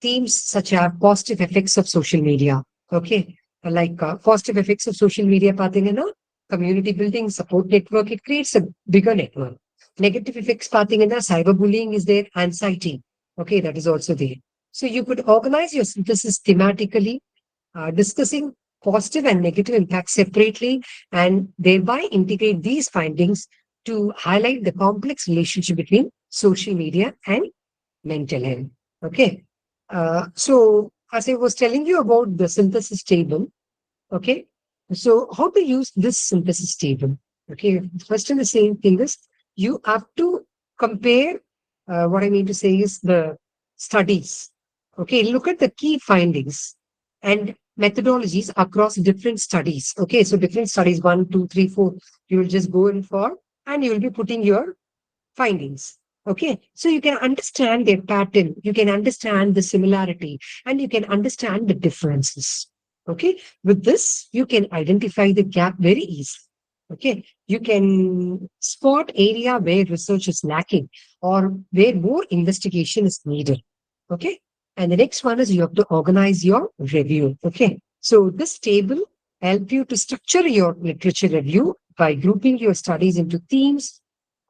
themes such as positive effects of social media. Okay. Like positive effects of social media, பார்த்தீங்கன்னா, community building, support network, it creates a bigger network. Negative effects, பார்த்தீங்கன்னா, cyberbullying is there, anxiety. Okay, that is also there. So you could organize your synthesis thematically, discussing positive and negative impacts separately, and thereby integrate these findings to highlight the complex relationship between social media and mental health. Okay. So as I was telling you about the synthesis table, okay. So how to use this synthesis table? Okay. First and the same thing is you have to compare. What I mean to say is the studies. Okay. Look at the key findings and methodologies across different studies. Okay. So different studies, one, two, three, four. You will just go in for, and you will be putting your findings. Okay, so you can understand their pattern, you can understand the similarity, and you can understand the differences. Okay, with this, you can identify the gap very easily. Okay, you can spot area where research is lacking or where more investigation is needed. Okay, and the next one is you have to organize your review. Okay, so this table help you to structure your literature review by grouping your studies into themes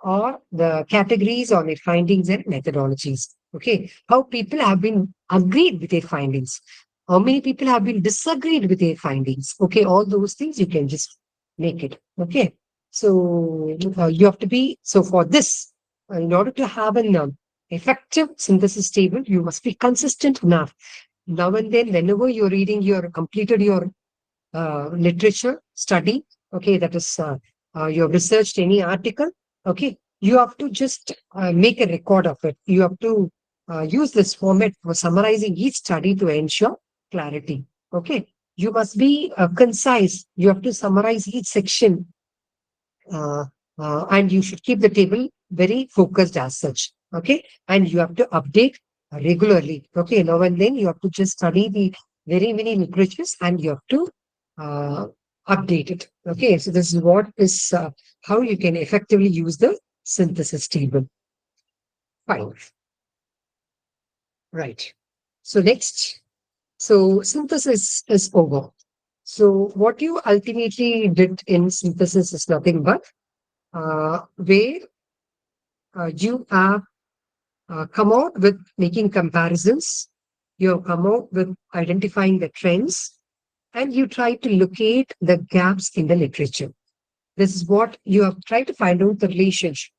or the categories or their findings and methodologies. Okay. How people have been agreed with their findings. How many people have been disagreed with their findings. Okay. All those things you can just make it. Okay. So you have to be, so for this, in order to have an effective synthesis table, you must be consistent enough. Now and then, whenever you're reading your completed your literature study, okay, that is, you have researched any article, okay, you have to just make a record of it. You have to use this format for summarizing each study to ensure clarity. Okay, you must be concise. You have to summarize each section, uh, and you should keep the table very focused as such. Okay, and you have to update regularly. Okay, now and then you have to just study the very many literatures and you have to uh, update it. Okay, so this is what is how you can effectively use the synthesis table. Fine, right. So next, so synthesis is over. So what you ultimately did in synthesis is nothing but where you have come out with making comparisons, you have come out with identifying the trends, and you try to locate the gaps in the literature. This is what you have tried to find out the relationship,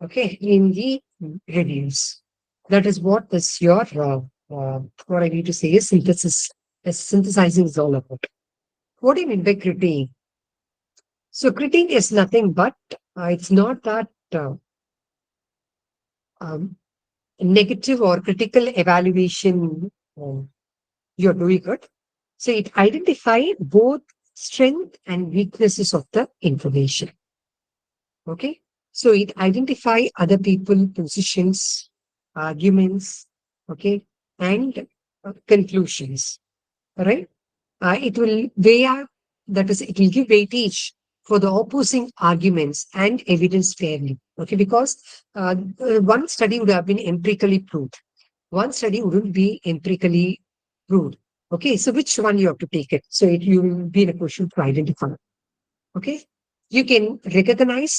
okay, in the reviews. That is what is your, what I need to say is synthesis, synthesizing is all about. What do you mean by critique? So critique is nothing but, it's not that um, negative or critical evaluation you're doing it. So it identify both strength and weaknesses of the information. Okay. So it identify other people, positions, arguments, okay, and conclusions. All right. It will weigh out, that is, it will give weightage for the opposing arguments and evidence fairly. Okay, because one study would have been empirically proved. one study wouldn't be empirically proved. Okay, so which one you have to take it? So you will be in a position to identify. Okay, you can recognize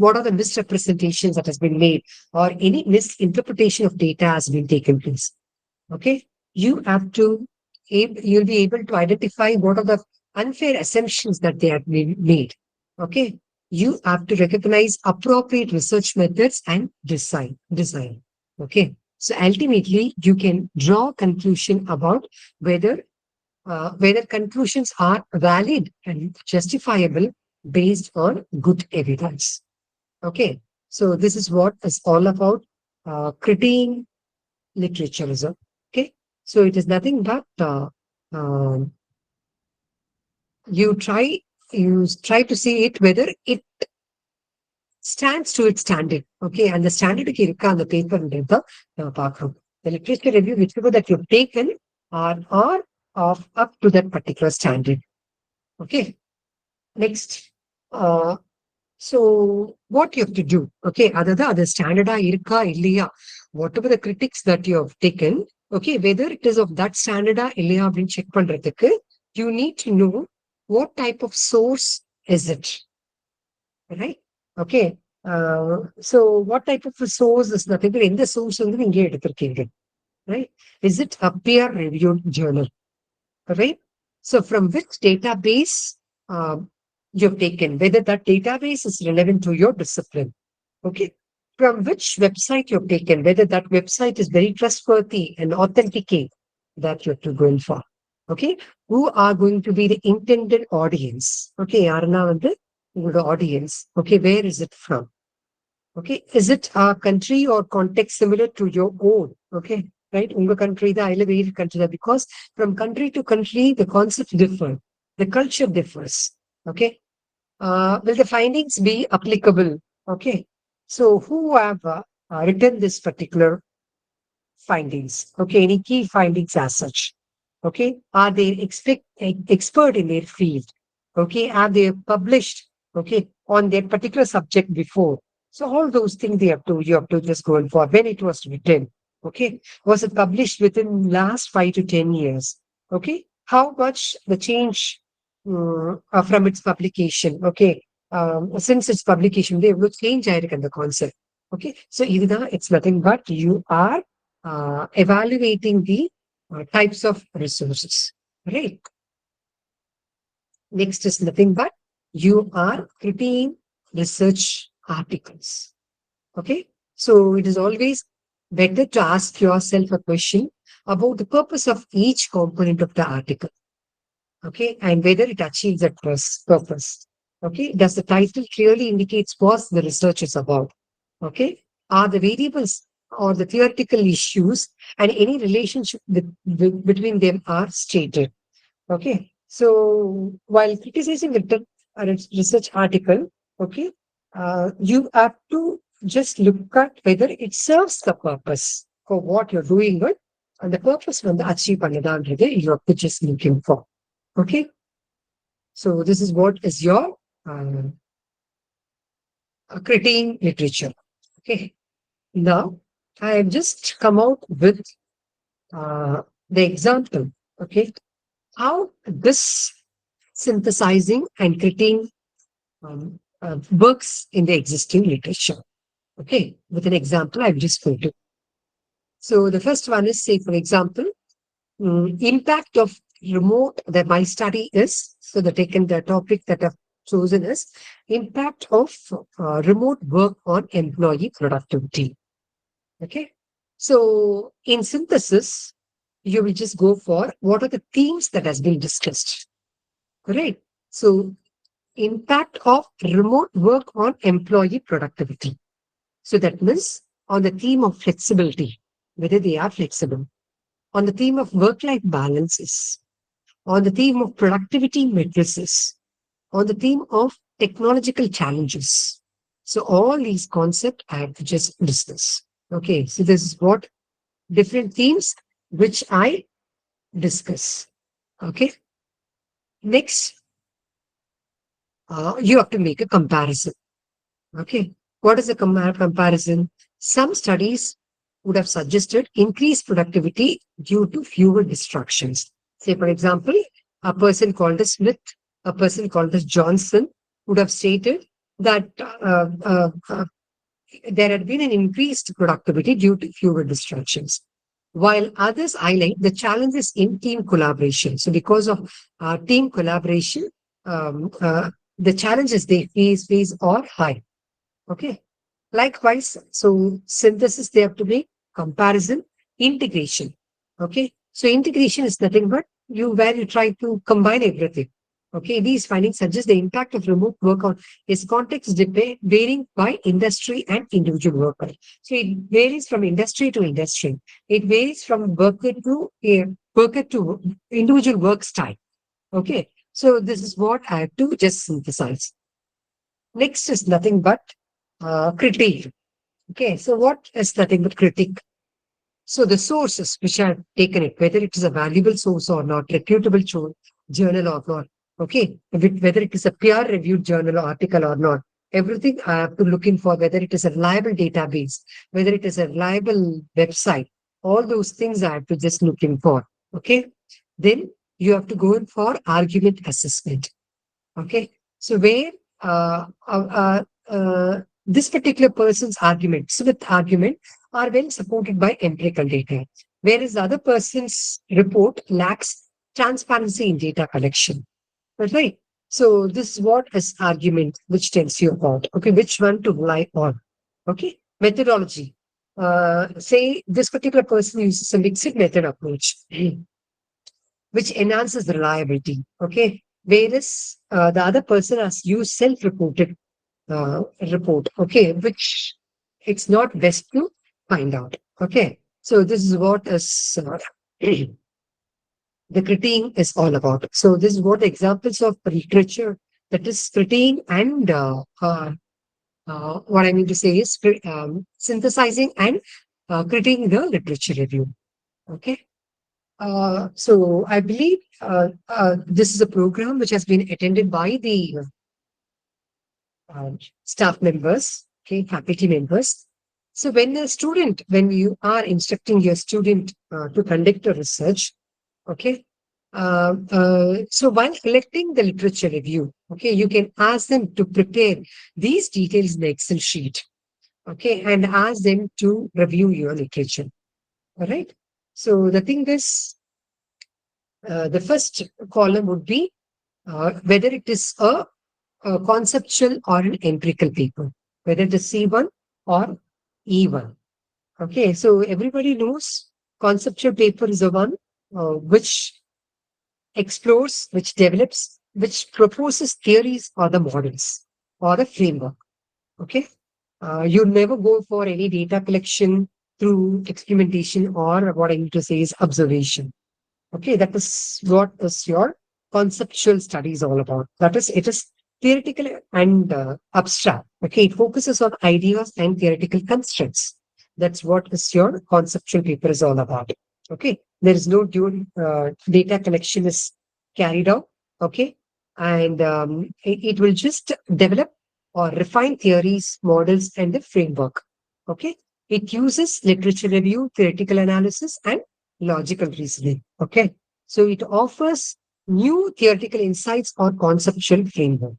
what are the misrepresentations that has been made or any misinterpretation of data has been taken place. Okay, you have to you'll be able to identify what are the unfair assumptions that they have been made. Okay, you have to recognize appropriate research methods and design. Okay, so ultimately you can draw conclusion about whether whether conclusions are valid and justifiable based on good evidence. Okay, so this is what is all about critiquing literaturism. Okay, so it is nothing but um, you try you try to see it whether it stands to its standard. Okay, and the standard இருக்கா அந்த பேப்பர்ன்றத நம்ம பார்க்கிறோம். The literature review, whichever that you've taken, are of up to that particular standard. Okay, next. Uh, so what you have to do, okay, other standard irka illiya, whatever the critics that you have taken, okay, whether it is of that standard illiya அப்படின்னு check பண்றதுக்கு you need to know what type of source is it, right? Okay, so what type of a source is nothing but எந்த source வந்து நீங்க எடுத்திருக்கீங்க, right? Is it a peer reviewed journal, right? So from which database um, you've taken, whether that database is relevant to your discipline. Okay. From which website you've taken, whether that website is very trustworthy and authenticate that you have to go in for. Okay. Who are going to be the intended audience? Okay. யாருன்னா வந்து உங்களோட audience. Okay. Where is it from? Okay. Is it a country or context similar to your own? Okay. Right. Unga country, the I live in country, because from country to country, the concepts differ, the culture differs. Okay. Will the findings be applicable? Okay. So who have written this particular findings? Okay. Any key findings as such? Okay. Are they expert in their field? Okay. Have they published? Okay. On their particular subject before? So all those things you have to just go in for when it was written. Okay. Was it published within last 5 to 10 years? Okay. How much the change from its publication? Okay. Since its publication, they will change the concept. Okay. So either it's nothing but you are evaluating the types of resources, right? Next is nothing but you are critiquing research articles. Okay. So it is always better to ask yourself a question about the purpose of each component of the article. Okay. And whether it achieves that purpose. Okay. Does the title clearly indicates what the research is about? Okay. Are the variables or the theoretical issues and any relationship between them are stated? Okay. So while criticizing a research article, okay, you have to just look at whether it serves the purpose for what you're doing good, and the purpose when the achieve பண்ணுதான்றது you have to just looking for. Okay. So this is what is your critiquing literature. Okay. Now I have just come out with the example. Okay. How this synthesizing and critiquing works in the existing literature. Okay, with an example, I've just put it. So the first one is, say, for example, impact of remote that my study is. So the taken the topic that I've chosen is impact of remote work on employee productivity. Okay, so in synthesis, you will just go for what are the themes that has been discussed. Right. So impact of remote work on employee productivity. So that means on the theme of flexibility, whether they are flexible, on the theme of work-life balances, on the theme of productivity matrices, on the theme of technological challenges. So all these concepts I have to just discuss. Okay, so this is what different themes which I discuss. Okay, next, you have to make a comparison. Okay. What is the comparison? Some studies would have suggested increased productivity due to fewer distractions. Say, for example, a person called as Smith, a person called as Johnson would have stated that there had been an increased productivity due to fewer distractions. While others highlight the challenges in team collaboration. So, because of team collaboration, the challenges they face are high. Okay. Likewise, so synthesis they have to make, comparison, integration. Okay. So integration is nothing but you where you try to combine everything. Okay. These findings suggest the impact of remote work on is context varying by industry and individual worker. So it varies from industry to industry. It varies from worker to individual work style. Okay. So this is what I have to just synthesize. Next is nothing but critique. Okay, so what is nothing but critique? So the sources which have taken it, whether it is a valuable source or not, reputable journal or not, okay, whether it is a peer-reviewed journal or article or not, everything I have to look in for whether it is a reliable database, whether it is a reliable website, all those things I have to just look in for. Okay, then you have to go in for argument assessment. Okay. So where this particular person's arguments with argument are well supported by empirical data, whereas the other person's report lacks transparency in data collection. Right. So this is what is argument, which tells you about okay, which one to rely on. Okay. Methodology. Say this particular person uses a mixed method approach which enhances the reliability. Okay. Whereas the other person has used self-reported report. Okay. Which it's not best to find out. Okay. So this is what is the critiquing is all about. So this is what examples of literature that is critiquing and what I mean to say is synthesizing and critiquing the literature review. Okay. So I believe this is a program which has been attended by the staff members, okay, faculty members. So when you are instructing your student to conduct a research, okay, so while collecting the literature review, okay, you can ask them to prepare these details in the Excel sheet, okay, and ask them to review your literature. All right. So the thing is, the first column would be whether it is a conceptual or an empirical paper, whether it is C1 or E1. Okay, so everybody knows conceptual paper is the one which explores, which develops, which proposes theories or the models or the framework. Okay, you never go for any data collection through experimentation or what I need to say is observation. Okay, that is what is your conceptual studies all about. That is, it is theoretical and abstract. Okay, it focuses on ideas and theoretical constraints. That's what is your conceptual paper is all about. Okay, there is no dual data collection is carried out. Okay, and it will just develop or refine theories, models, and the framework. Okay, it uses literature review, theoretical analysis, and logical reasoning. Okay. So it offers new theoretical insights or conceptual framework.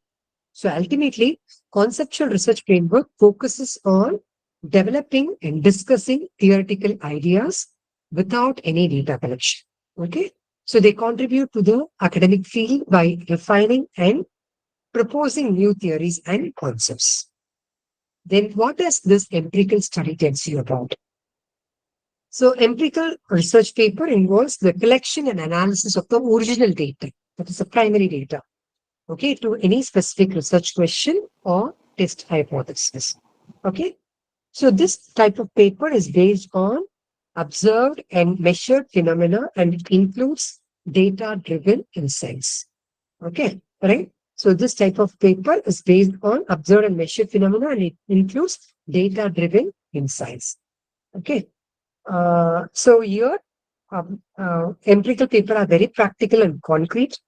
So ultimately, conceptual research framework focuses on developing and discussing theoretical ideas without any data collection. Okay. So they contribute to the academic field by refining and proposing new theories and concepts. Then what does this empirical study tells you about? So empirical research paper involves the collection and analysis of the original data, that is the primary data, okay, to any specific research question or test hypothesis. Okay, so this type of paper is based on observed and measured phenomena and it includes data-driven insights. Okay, right? So this type of paper is based on observed and measured phenomena and it includes data-driven insights. Okay. So here, empirical paper are very practical and concrete.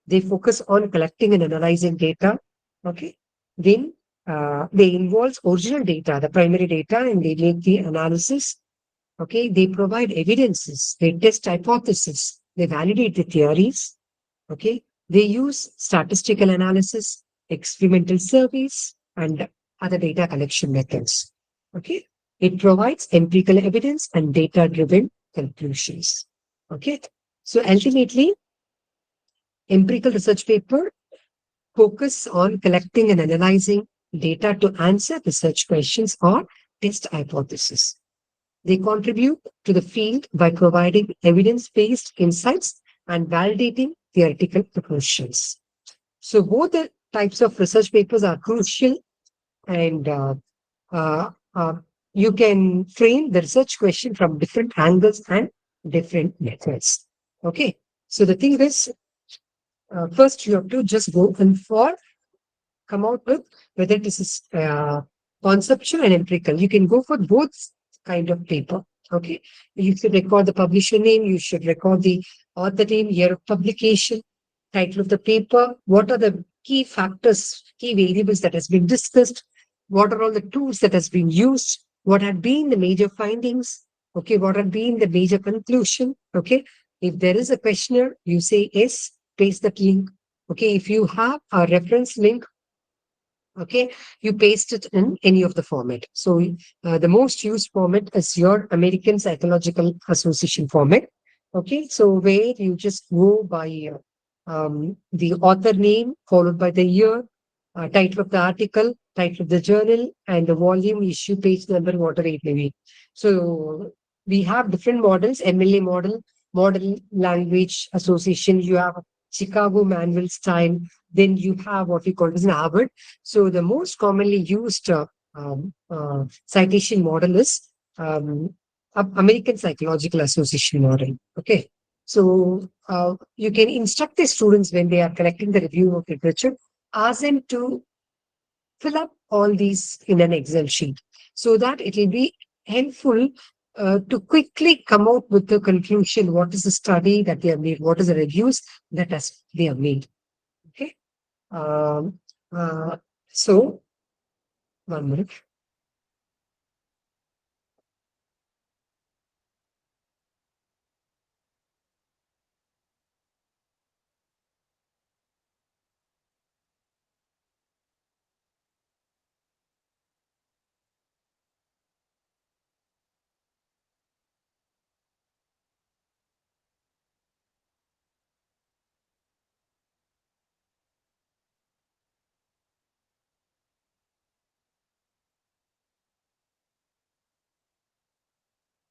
They focus on collecting and analyzing data. Okay. Then they involve original data, the primary data, and they make the analysis Okay, they provide evidences, they test hypotheses, they validate the theories. Okay, they use statistical analysis, experimental surveys, and other data collection methods. Okay, it provides empirical evidence and data driven conclusions. Okay, so ultimately, empirical research paper focus on collecting and analyzing data to answer research questions or test hypotheses. They contribute to the field by providing evidence based insights and validating theoretical propositions. So, both the types of research papers are crucial, and uh, uh, you can frame the research question from different angles and different methods. Okay, so the thing is, first you have to just go and for come out with whether this is conceptual and empirical. You can go for both kind of paper. Okay. You should record the publisher name. You should record the author name, year of publication, title of the paper. What are the key factors, key variables that has been discussed? What are all the tools that has been used? What have been the major findings? Okay. What have been the major conclusion? Okay. If there is a questionnaire, you say yes, paste that link. Okay. If you have a reference link, okay, you paste it in any of the format. So the most used format is your American Psychological Association format. Okay, so where you just go by the author name followed by the year, title of the article, title of the journal, and the volume, issue, page number, whatever it may be. So we have different models: MLA model, model language association. You have Chicago manual style. Then you have what we call as an Harvard. So the most commonly used citation model is American Psychological Association model. Okay. So you can instruct the students when they are collecting the review of literature, ask them to fill up all these in an Excel sheet so that it will be helpful to quickly come out with the conclusion. What is the study that they have made? What is the reviews that has, they have made? Okay. Um, uh, so 1 minute.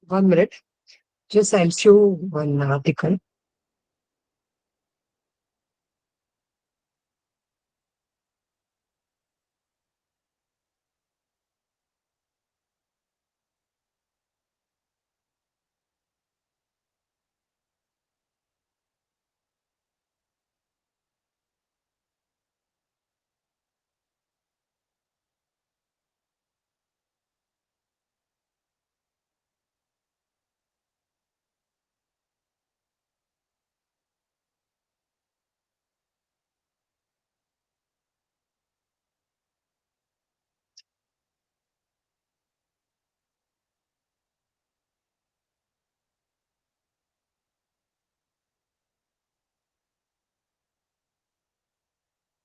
1 minute. Just I'll show one article.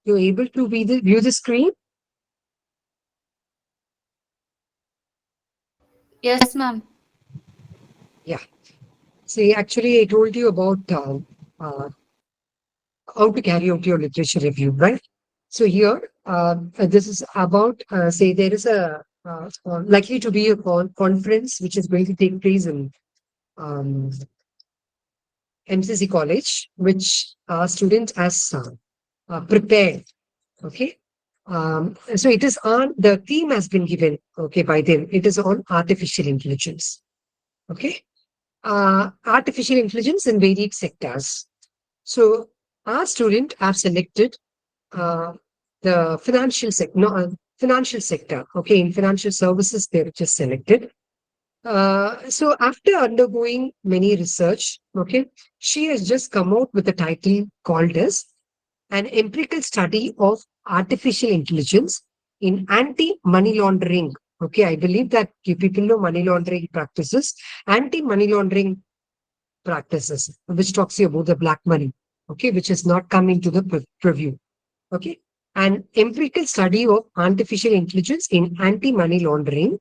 You're able to view the screen? Yes, ma'am. Yeah. See, actually, I told you about how to carry out your literature review, right? So here, this is about, say, there is a likely to be a conference which is going to take place in um, MCC College, which students has prepared. Okay. So it is on, the theme has been given, okay, by them. It is on artificial intelligence. Okay. Artificial intelligence in varied sectors. So our student have selected uh, the financial sector, no, financial sector. Okay, in financial services, they've just selected. So after undergoing many research, okay, she has just come out with a title called as an empirical study of artificial intelligence in anti-money laundering Okay, I believe that you people know money laundering practices, anti-money laundering practices, which talks you about the black money, okay, which has not come into the preview. Okay, an empirical study of artificial intelligence in anti-money laundering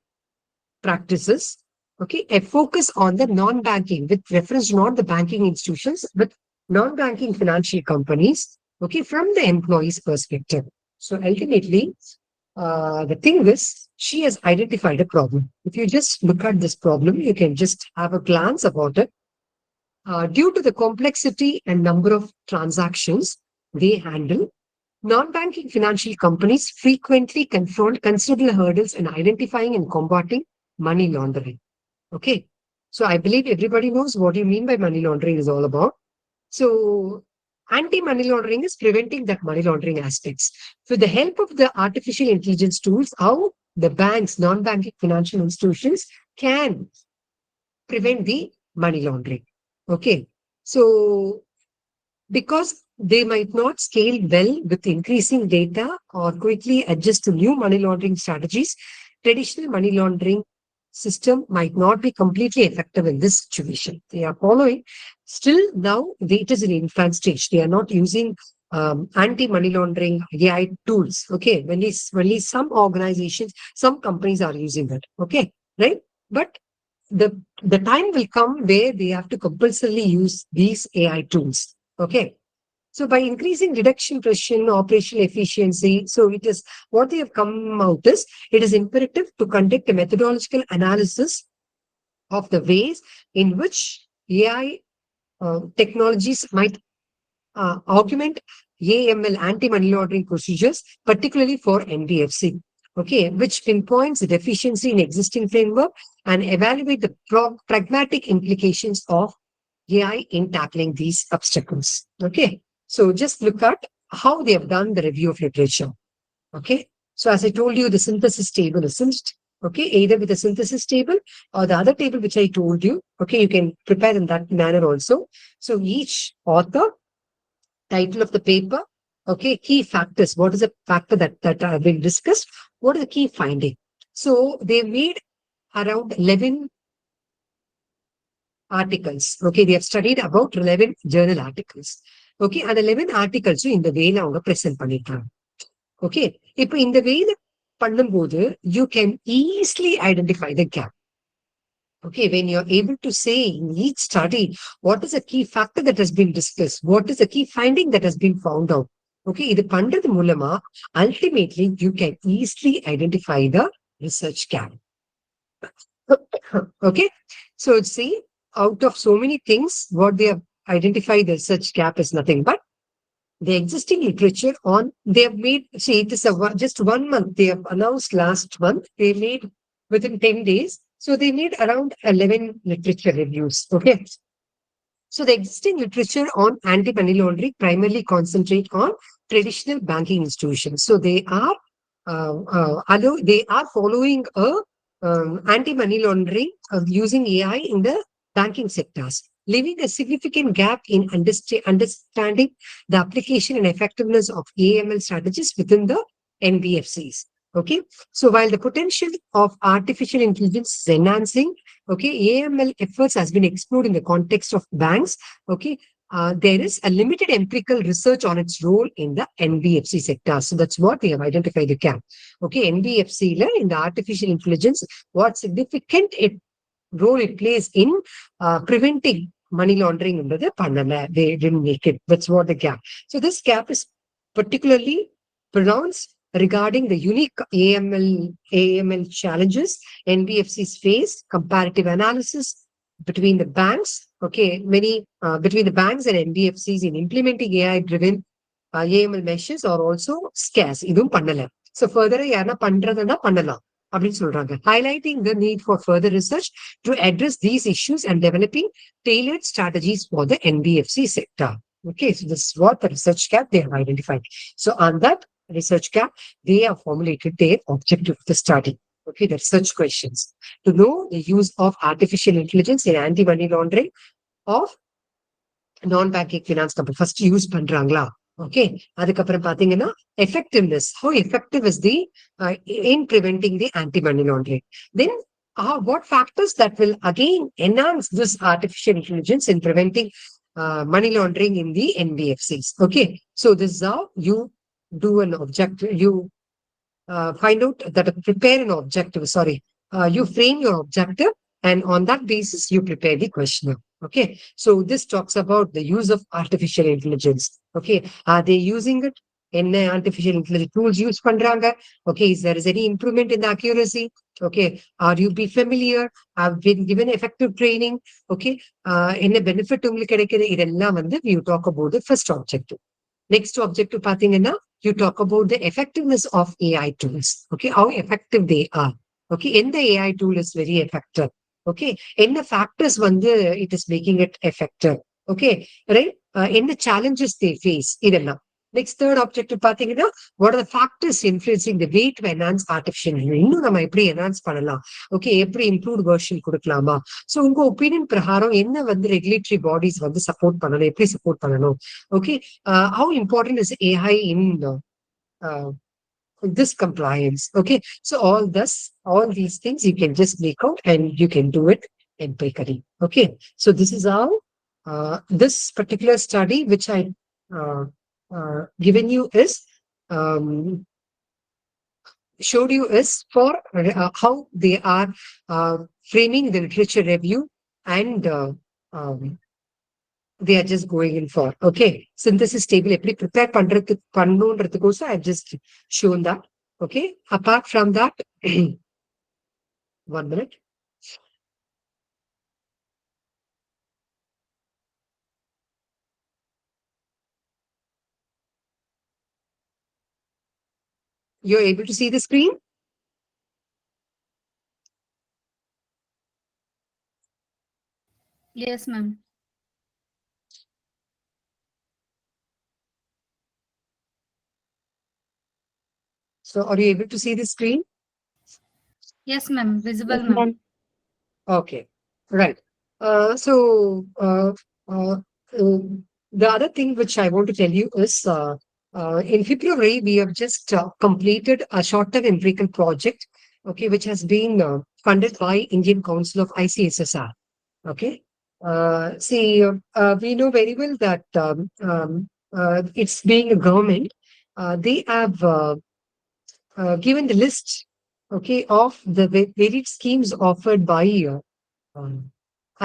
practices. Okay, a focus on the non-banking with reference to not the banking institutions, but non-banking financial companies. Okay, from the employee's perspective. So ultimately, the thing is, she has identified a problem. If you just look at this problem, you can just have a glance about it. Due to the complexity and number of transactions they handle, non-banking financial companies frequently confront considerable hurdles in identifying and combating money laundering. Okay. So I believe everybody knows what you mean by money laundering is all about. So anti-money laundering is preventing that money laundering aspects. With the help of the artificial intelligence tools, how the banks, non-banking financial institutions can prevent the money laundering. Okay. So because they might not scale well with increasing data or quickly adjust to new money laundering strategies, traditional money laundering system might not be completely effective in this situation. They are following. Still, now it is in infant stage. They are not using anti-money laundering AI tools. Okay, only some organizations, some companies are using it. Okay, right? But the time will come where they have to compulsorily use these AI tools. Okay. So by increasing reduction pressure, operational efficiency, so it is what they have come out is it is imperative to conduct a methodological analysis of the ways in which AI technologies might augment AML anti-money laundering procedures, particularly for NBFC. Okay, which pinpoints the deficiency in existing framework and evaluate the pragmatic implications of AI in tackling these obstacles. Okay, so just look at how they have done the review of literature. Okay, so as I told you, the synthesis table is synced. Okay, either with the synthesis table or the other table which I told you. Okay, you can prepare in that manner also. So each author, title of the paper, okay, key factors. What is the factor that have been discussed? What is the key finding? So they made around 11 articles. Okay, they have studied about 11 journal articles. Okay, and 11 articles இந்த வேல அவங்க present பண்ணிருக்காங்க. Okay, இப்போ இந்த வேல பண்ணும்போது you can easily identify the gap. Okay, when you're able to say in each study, what is a key factor that has been discussed? What is a key finding that has been found out? Okay, இது பண்றது மூலமா ultimately you can easily identify the research gap. Okay, so see, out of so many things, what they have identified the research gap is nothing but the existing literature on they have made. See, it is just 1 month. They have announced last month. They made within 10 days. So they made around 11 literature reviews. Okay. So the existing literature on anti-money laundering primarily concentrate on traditional banking institutions. So they are following a anti-money laundering using AI in the banking sectors, leaving a significant gap in understanding the application and effectiveness of AML strategies within the NBFCs. Okay, so while the potential of artificial intelligence is enhancing, okay, AML efforts has been explored in the context of banks. Okay, there is a limited empirical research on its role in the NBFC sector. So that's what we have identified the gap. Okay, NBFC in the artificial intelligence, what significant role it plays in preventing money laundering under the Panama. They didn't make it. That's what the gap. So this gap is particularly pronounced regarding the unique AML challenges NBFCs face, comparative analysis between the banks, okay, many between the banks and NBFCs in implementing AI-driven AML measures are also scarce. இதுவும் பண்ணல. So further யாரா பண்றதுன்னா பண்ணலாம் அப்படின்னு சொல்றாங்க. Highlighting the need for further research to address these issues and developing tailored strategies for the NBFC sector. Okay, so this is what the research gap they have identified. So on that research gap, they have formulated their objective of the study. Okay, the research questions to know the use of artificial intelligence in anti-money laundering of non-banking finance company. First use பண்றாங்களா Okay. அதுக்கப்புறம் பாத்தீங்கன்னா effectiveness. How effective is the in preventing the anti-money laundering? Then what factors that will again enhance this artificial intelligence in preventing money laundering in the NBFCs? Okay. So this is how you do an objective. You find out that prepare an objective. Sorry, you frame your objective, and on that basis, you prepare the questionnaire. Okay, so this talks about the use of artificial intelligence. Okay, are they using it? In artificial intelligence tools use பண்றாங்க. Okay, is there is any improvement in the accuracy? Okay, are you be familiar? Have been given effective training? Okay, என்ன benefit உங்களுக்கு கிடைக்குது? இதெல்லாம் வந்து you talk about the first objective. Next objective பாத்தீங்கன்னா you talk about the effectiveness of AI tools. Okay, how effective they are. Okay, எந்த AI tool is very effective. Okay, என்ன factors வந்து it is making it effective. Okay, right? என்ன challenges they face இதெல்லாம். Next third objective பாத்தீங்கன்னா what are the factors influencing the way to enhance artificial intelligence? இன்னும் நம்ம எப்படி enhance பண்ணலாம்? Okay, எப்படி improved version கொடுக்கலாமா? So உங்க opinion பிரகாரம் என்ன வந்து regulatory bodies வந்து support பண்ணணும்? எப்படி support பண்ணணும்? Okay, how important is AI in uh, this compliance? Okay, so all these things you can just make out and you can do it empirically. Okay, so this is how this particular study which I uh, given you is um, showed you is for how they are framing the literature review and they are just going in for. Okay, synthesis table எப்படி prepare பண்ணுன்றதுக்கோசம் I've just shown that. Okay, apart from that, 1 minute. You're able to see the screen? Yes, ma'am. So are you able to see the screen? Yes, ma'am. Visible, Yes, ma'am. ma'am. Okay, right. So the other thing which I want to tell you is in February, we have just completed a short-term empirical project, okay, which has been funded by Indian Council of ICSSR. Okay. See, we know very well that it's being a government. They have given the list, okay, of the varied schemes offered by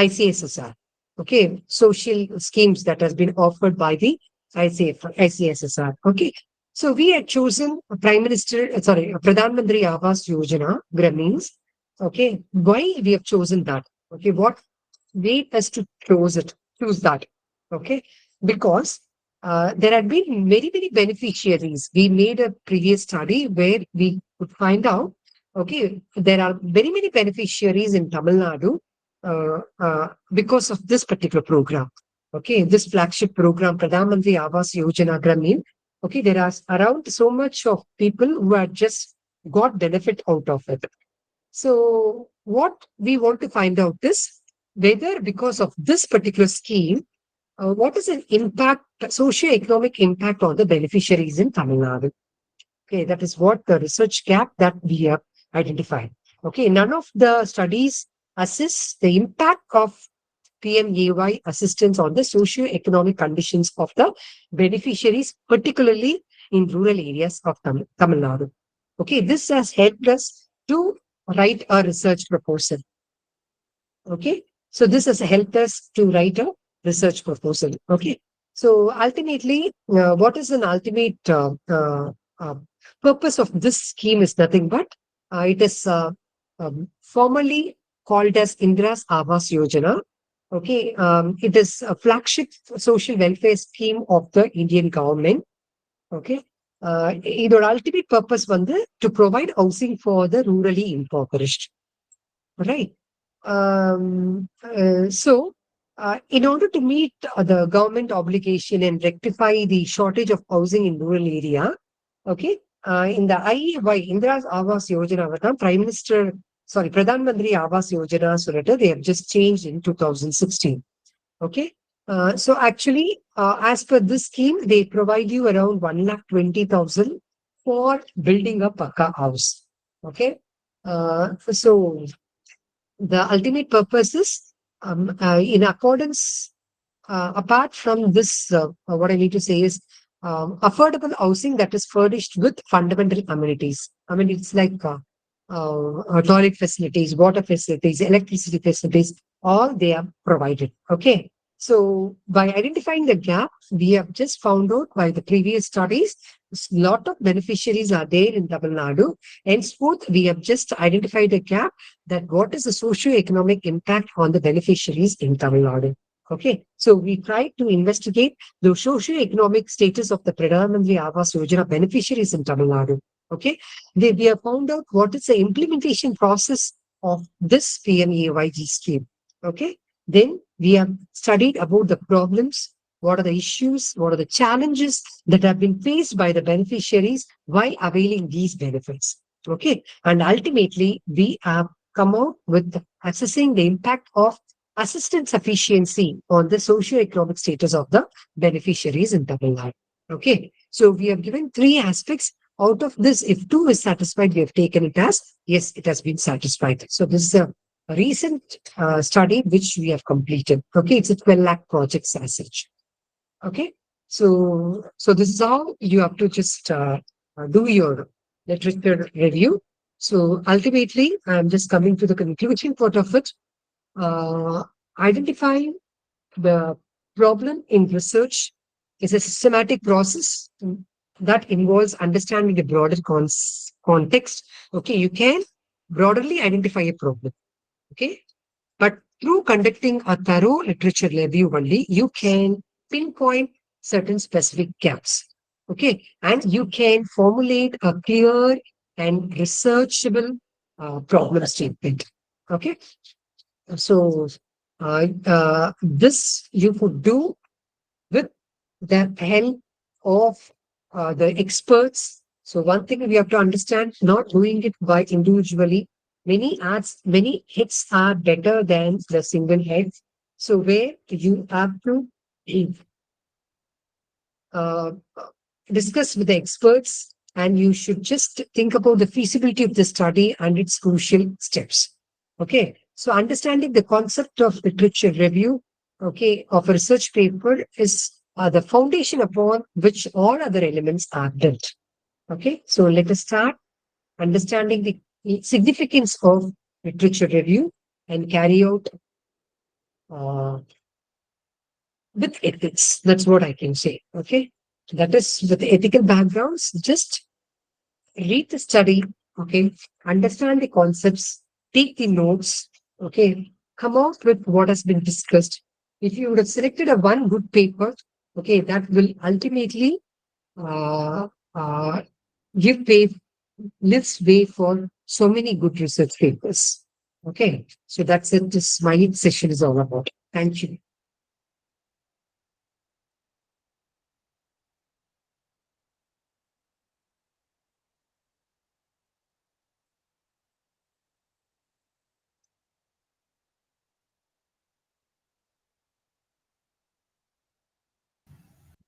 ICSSR. Okay, social schemes that has been offered by the ICSSR. Okay, so we had chosen a Prime Minister, sorry, Pradhan Mantri Awas Yojana, Grameens. Okay, why we have chosen that? Okay, what made us to choose that? Okay, because there had been many beneficiaries. We made a previous study where we could find out, okay, there are many beneficiaries in Tamil Nadu because of this particular program. Okay, this flagship program, Pradhan Mantri Awas Yojana Grameen. Okay, there are around so much of people who have just got benefit out of it. So what we want to find out is whether because of this particular scheme, what is an impact, socio-economic impact on the beneficiaries in Tamil Nadu? Okay, that is what the research gap that we have identified. Okay, none of the studies assess the impact of PMAY assistance on the socio-economic conditions of the beneficiaries, particularly in rural areas of Tamil Nadu. Okay, this has helped us to write a research proposal. Okay, so this has helped us to write a research proposal. Okay, so ultimately, what is an ultimate purpose of this scheme is nothing but it is formally called as India's Awas Yojana. Okay, it is a flagship social welfare scheme of the Indian government. Okay, இதோட ultimate purpose வந்து to provide housing for the rurally impoverished. Right. In order to meet the government obligation and rectify the shortage of housing in rural area, okay, in the IAY, Indira's Awas Yojana, Prime Minister, sorry, Pradhan Mantri Awas Yojana, so they have just changed in 2016. Okay. So actually, as per this scheme, they provide you around 1,20,000 for building a Pakka house. Okay. So the ultimate purpose is in accordance, apart from this, what I need to say is affordable housing that is furnished with fundamental amenities. I mean, it's like toilet facilities, water facilities, electricity facilities, all they are provided. Okay. So by identifying the gap, we have just found out by the previous studies, a lot of beneficiaries are there in Tamil Nadu. Henceforth, we have just identified a gap that what is the socio-economic impact on the beneficiaries in Tamil Nadu. Okay, so we tried to investigate the socio-economic status of the Pradhan Mantri Awas Yojana beneficiaries in Tamil Nadu. Okay, we have found out what is the implementation process of this PMEYG scheme. Okay, then we have studied about the problems, what are the issues, what are the challenges that have been faced by the beneficiaries while availing these benefits. Okay, and ultimately we have come out with assessing the impact of assistance efficiency on the socio-economic status of the beneficiaries in Tamil Nadu. Okay, so we have given three aspects. Out of this, if two is satisfied, we have taken it as yes, it has been satisfied. So this is a recent study which we have completed. Okay, it's a 12 lakh project as such. Okay, so this is how you have to just do your literature review. So ultimately, I'm just coming to the conclusion part of it. Uh, Identifying the problem in research is a systematic process that involves understanding the broader context. Okay, you can broadly identify a problem. Okay, but through conducting a thorough literature review only, you can pinpoint certain specific gaps. Okay, and you can formulate a clear and researchable problem statement. Okay, so this you could do with the help of the experts. So one thing we have to understand, not doing it by individually. Many ads, many hits are better than the single heads. So where you have to uh, discuss with the experts and you should just think about the feasibility of the study and its crucial steps. Okay. So understanding the concept of literature review, okay, of a research paper is the foundation upon which all other elements are built. Okay. So let us start understanding the significance of literature review and carry out uh, with ethics. That's what I can say. Okay. That is with the ethical backgrounds. Just read the study, okay, understand the concepts, take the notes, okay, come out with what has been discussed. If you would have selected a one good paper, okay, that will ultimately uh, uh, give way, lives way for so many good research papers. Okay, so that's it. This my session is all about. Thank you.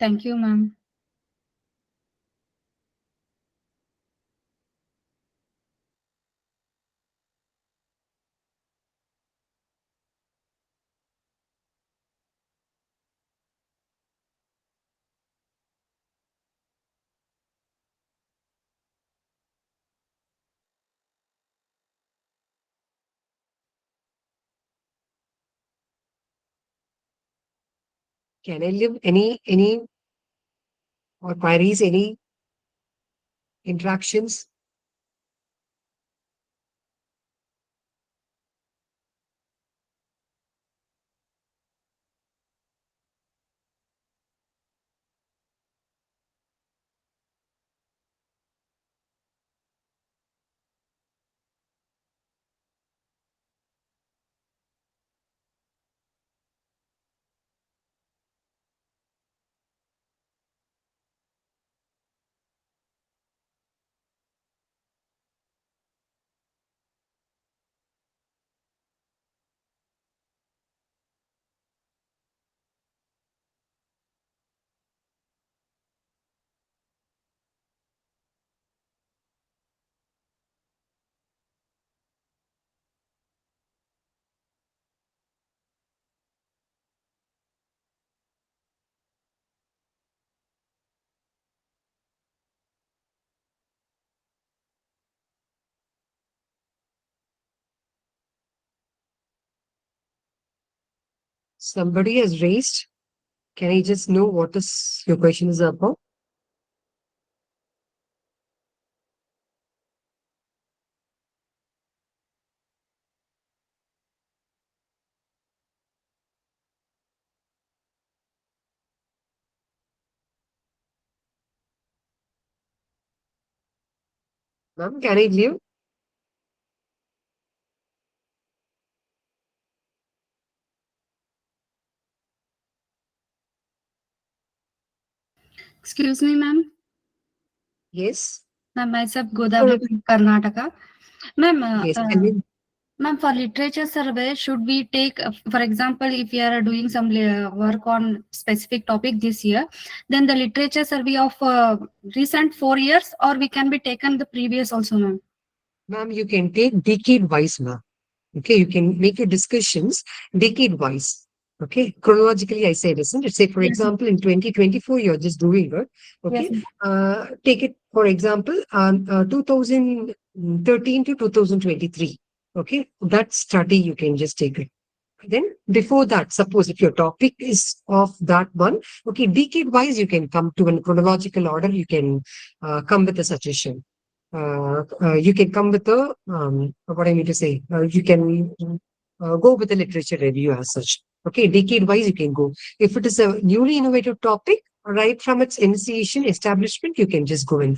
Thank you, ma'am. Can I leave any or queries, any interactions? Somebody has raised. Can I just know what is your question is about? Ma'am, can I leave? Excuse me, ma'am. Yes. Ma'am, myself So, Godavari from Karnataka. Ma'am, yes. Can we, ma'am, for literature survey, should we take, for example, if we are doing some work on specific topic this year, then the literature survey of recent 4 years, or we can be taken the previous also, ma'am? ma'am, you can take decade wise, ma'am. Okay, you can make your discussions decade wise. Okay, chronologically, I said, isn't it? Say, for Yes, ma'am. example, in 2024, you're just doing good. Yes, Okay, ma'am. take it, for example, 2013 to 2023. Okay, that study you can just take it. Then before that, suppose if your topic is of that one, okay, decade wise, you can come to a chronological order. You can come with a suggestion. You can come with a what I mean to say. You can go with a literature review as such. Okay, decade wise, you can go. If it is a newly innovative topic, right from its initiation, establishment, you can just go in.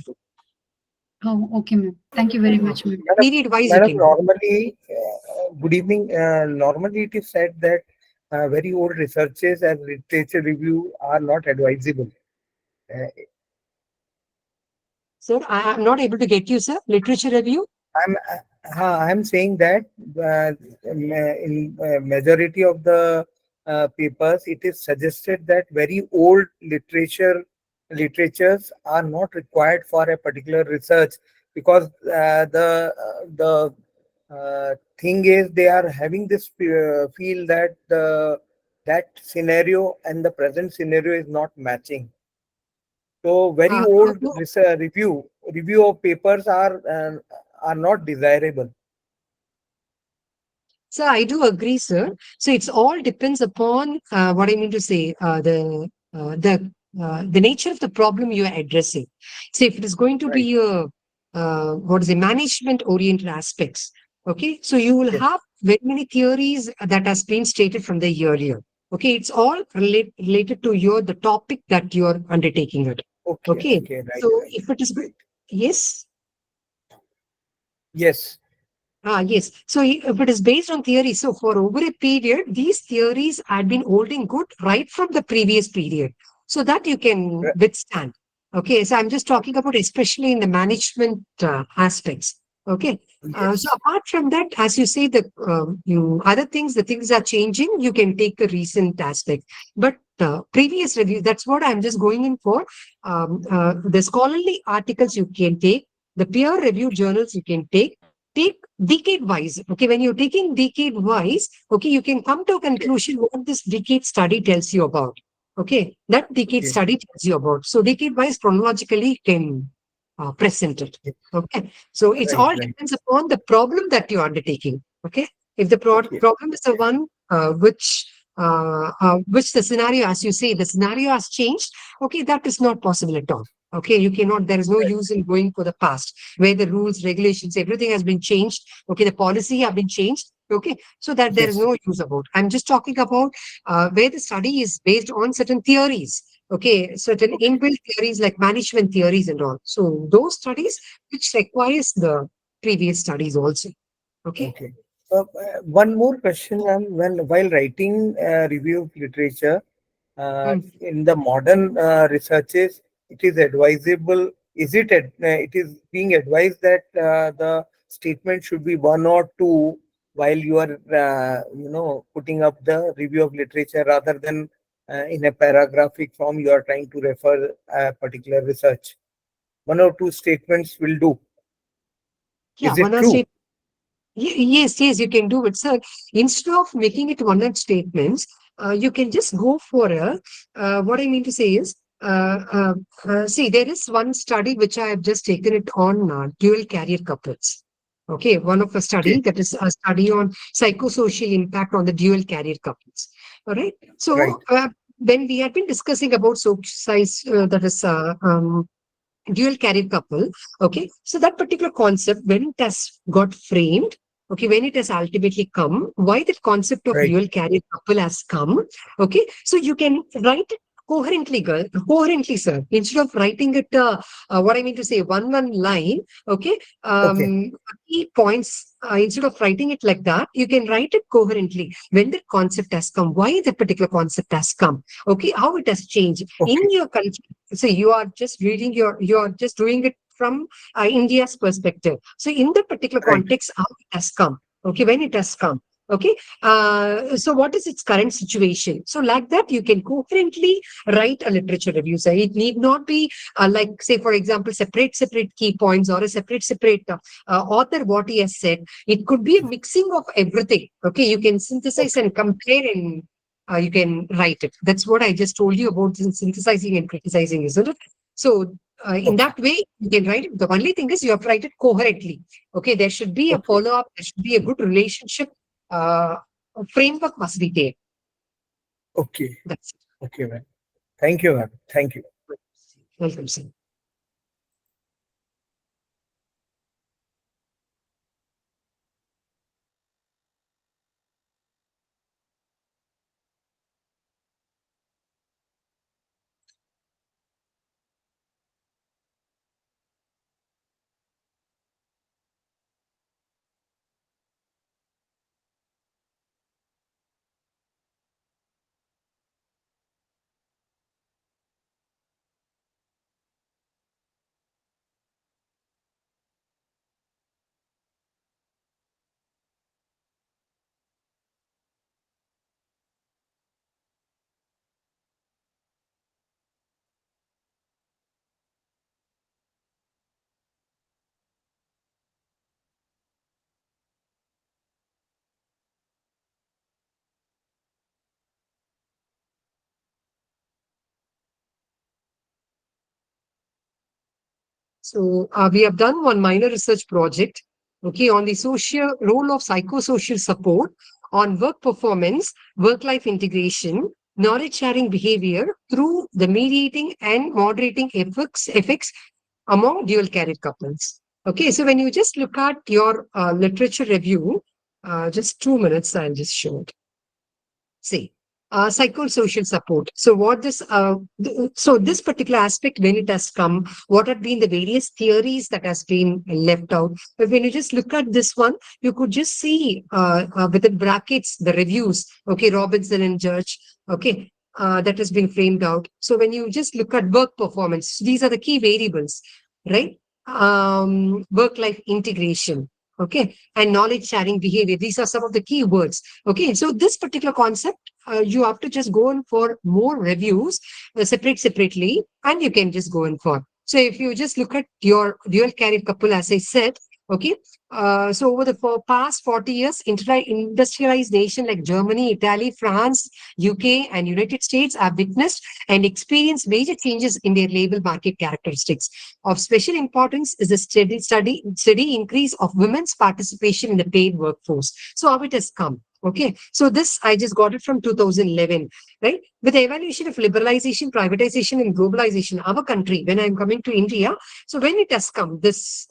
Oh, okay, ma'am. Thank you very much, ma'am. Madam, Period wise, you Madam, can go. normally, good evening. Normally, it is said that very old researches and literature review are not advisable. Uh, Sir, I am not able to get you, sir. Literature review. I'm saying that in majority of the papers, it is suggested that very old literatures are not required for a particular research because the thing is they are having this feel that that scenario and the present scenario is not matching. So very old No, research, review of papers are not desirable. so I do agree, sir. So it's all depends upon what I mean to say, the nature of the problem you are addressing. So if it is going to Right. be a what is the management oriented aspects, okay, so you will Yes. have very many theories that has been stated from the earlier. Okay, it's all related to your the topic that you are undertaking it. Okay. Okay, Okay. Right. so Right. if it is yes. Yes. Yes. So if it is based on theory, so for over a period, these theories had been holding good right from the previous period, so that you can Right. withstand. Okay. So I'm just talking about especially in the management aspects. Okay. So Yes. apart from that, as you say, the you other things, the things are changing. You can take the recent aspect, but previous review. That's what I'm just going in for. The scholarly articles you can take, the peer review journals you can take decade wise. Okay, when you're taking decade wise, okay, you can come to a Okay. conclusion what this decade study tells you about. Okay, that decade Okay. study tells you about. So decade wise chronologically you can present it. Yes. Okay, so it's Right. all Right. depends upon the problem that you're undertaking. Okay, if the Okay. problem is the one which the scenario, as you say, the scenario has changed. Okay, that is not possible at all. Okay, you cannot. There is no Right. use in going for the past where the rules, regulations, everything has been changed. Okay, the policy have been changed. Okay, so that there is Yes. no use about. I'm just talking about where the study is based on certain theories. Okay, certain Okay. inbuilt theories like management theories and all. So those studies which requires the previous studies also. Okay. Okay. One more question, ma'am. When while writing review of literature, Mm. in the modern researches, it is advisable. It is being advised that the statement should be one or two while you are putting up the review of literature rather than in a paragraphic form you are trying to refer a particular research. One or two statements will do. Yeah, Is one it or true? Yes, yes, you can do it. So instead of making it one-word statements, you can just go for a. What I mean to say is, see, there is one study which I have just taken it on dual career couples. Okay, one of a Okay. study that is a study on psychosocial impact on the dual career couples. All right. Right. So when we had been discussing about size, that is dual carrier couple. Okay, so that particular concept, when it has got framed, okay, when it has ultimately come, why the concept of Right. dual carrier couple has come. Okay, so you can write it coherently, girl, coherently, sir. Instead of writing it, what I mean to say, one line. Okay, Okay. key points. Instead of writing it like that, you can write it coherently. When the concept has come, why the particular concept has come. Okay, how it has changed in Okay. your country. So you are just reading you are just doing it from India's perspective. So in that particular Right. context, how it has come. Okay, when it has come. Okay, so what is its current situation? So like that, you can coherently write a literature review. So it need not be like, say, for example, separate key points or a separate author what he has said. It could be a mixing of everything. Okay, you can synthesize Okay. and compare and you can write it. That's what I just told you about synthesizing and criticizing, isn't it? So, in Okay. that way, you can write it. The only thing is you have to write it coherently. Okay, there should be a Okay. follow up, there should be a good relationship. A framework must be there. Okay. That's Okay, ma'am. Thank you, ma'am. Thank you. it. Welcome, sir. So we have done one minor research project, okay, on the social role of psychosocial support on work performance, work-life integration, knowledge sharing behavior through the mediating and moderating effects among dual carrier couples. Okay, so when you just look at your literature review, just 2 minutes, I'll just show it. See, psychosocial support. So what this, so this particular aspect, when it has come, what have been the various theories that has been left out? But when you just look at this one, you could just see within brackets the reviews. Okay, Robinson and Judge. Okay, that has been framed out. So when you just look at work performance, these are the key variables, right? Work-life integration. Okay, and knowledge sharing behavior. These are some of the key words. Okay, so this particular concept, you have to just go in for more reviews, separately, and you can just go in for. So if you just look at your dual carrier couple, as I said, okay, so over the past 40 years, industrialized nation like Germany, Italy, France, UK, and United States have witnessed and experienced major changes in their labor market characteristics. Of special importance is the steady increase of women's participation in the paid workforce. So how it has come. Okay, so this I just got it from 2011, right? With the evaluation of liberalization, privatization, and globalization, our country, when I'm coming to India, so when it has come, this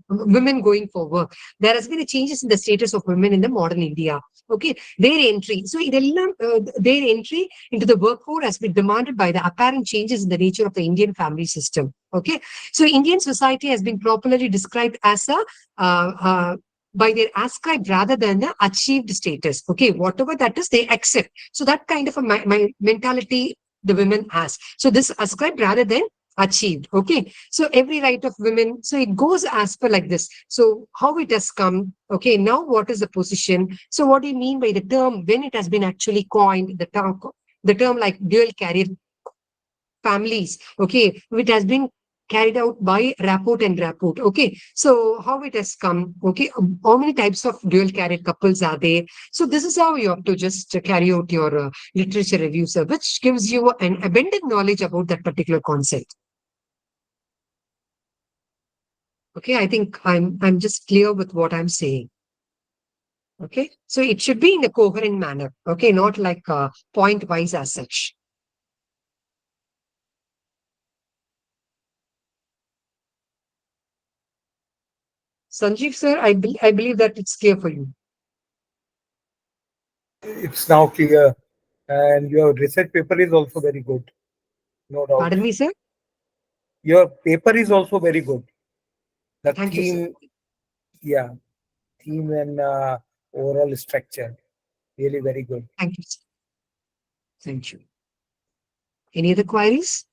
women going for work, there has been a changes in the status of women in the modern India. Okay, their entry, so their entry into the workforce has been demanded by the apparent changes in the nature of the Indian family system. Okay, so Indian society has been popularly described as a by their ascribed rather than the achieved status. Okay, whatever that is, they accept. So that kind of a mentality the women has. So this ascribed rather than achieved. Okay, so every right of women. So it goes as per like this. So how it has come. Okay, now what is the position? So what do you mean by the term when it has been actually coined? The term like dual carrier families, okay, which has been carried out by Rapport and Rapport. Okay, so how it has come, okay, how many types of dual carrier couples are there? So this is how you have to just carry out your literature review, sir, which gives you an abundant knowledge about that particular concept. Okay, I think I'm just clear with what I'm saying. Okay, so it should be in a coherent manner. Okay, not like point wise as such. Sanjeev sir, I believe that it's clear for you. It's now clear, and your research paper is also very good, no doubt. Pardon me, sir. Your paper is also very good. The Thank you, sir. theme, yeah, theme and overall structure, really very good. Thank you, sir. Thank you. Any other queries?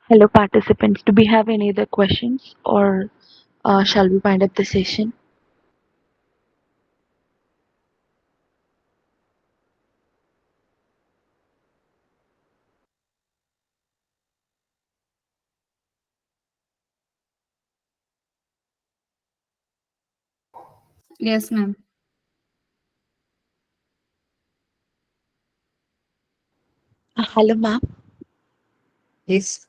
Hello, participants. Do we have any other questions or shall we wind up the session? Yes, ma'am. Hello, ma'am. Yes.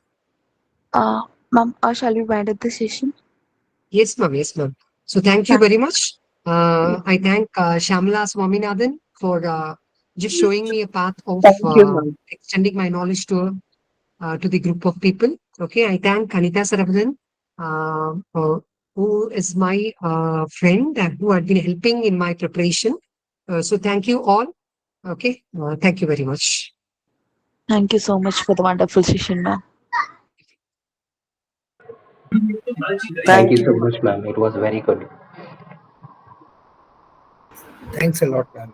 Ma'am, shall we wind up the session? Yes, ma'am. Yes, ma'am. So thank you Thank very much. I thank Shamla Swaminathan for just showing me a path of thank you, ma'am. extending my knowledge to the group of people. Okay, I thank Kanita Saravanan, who is my friend and who had been helping in my preparation. So thank you all. Okay, thank you very much. Thank you so much for the wonderful session, ma'am. Thank you Thank so you. much, ma'am. It was very good. Thanks a lot, ma'am.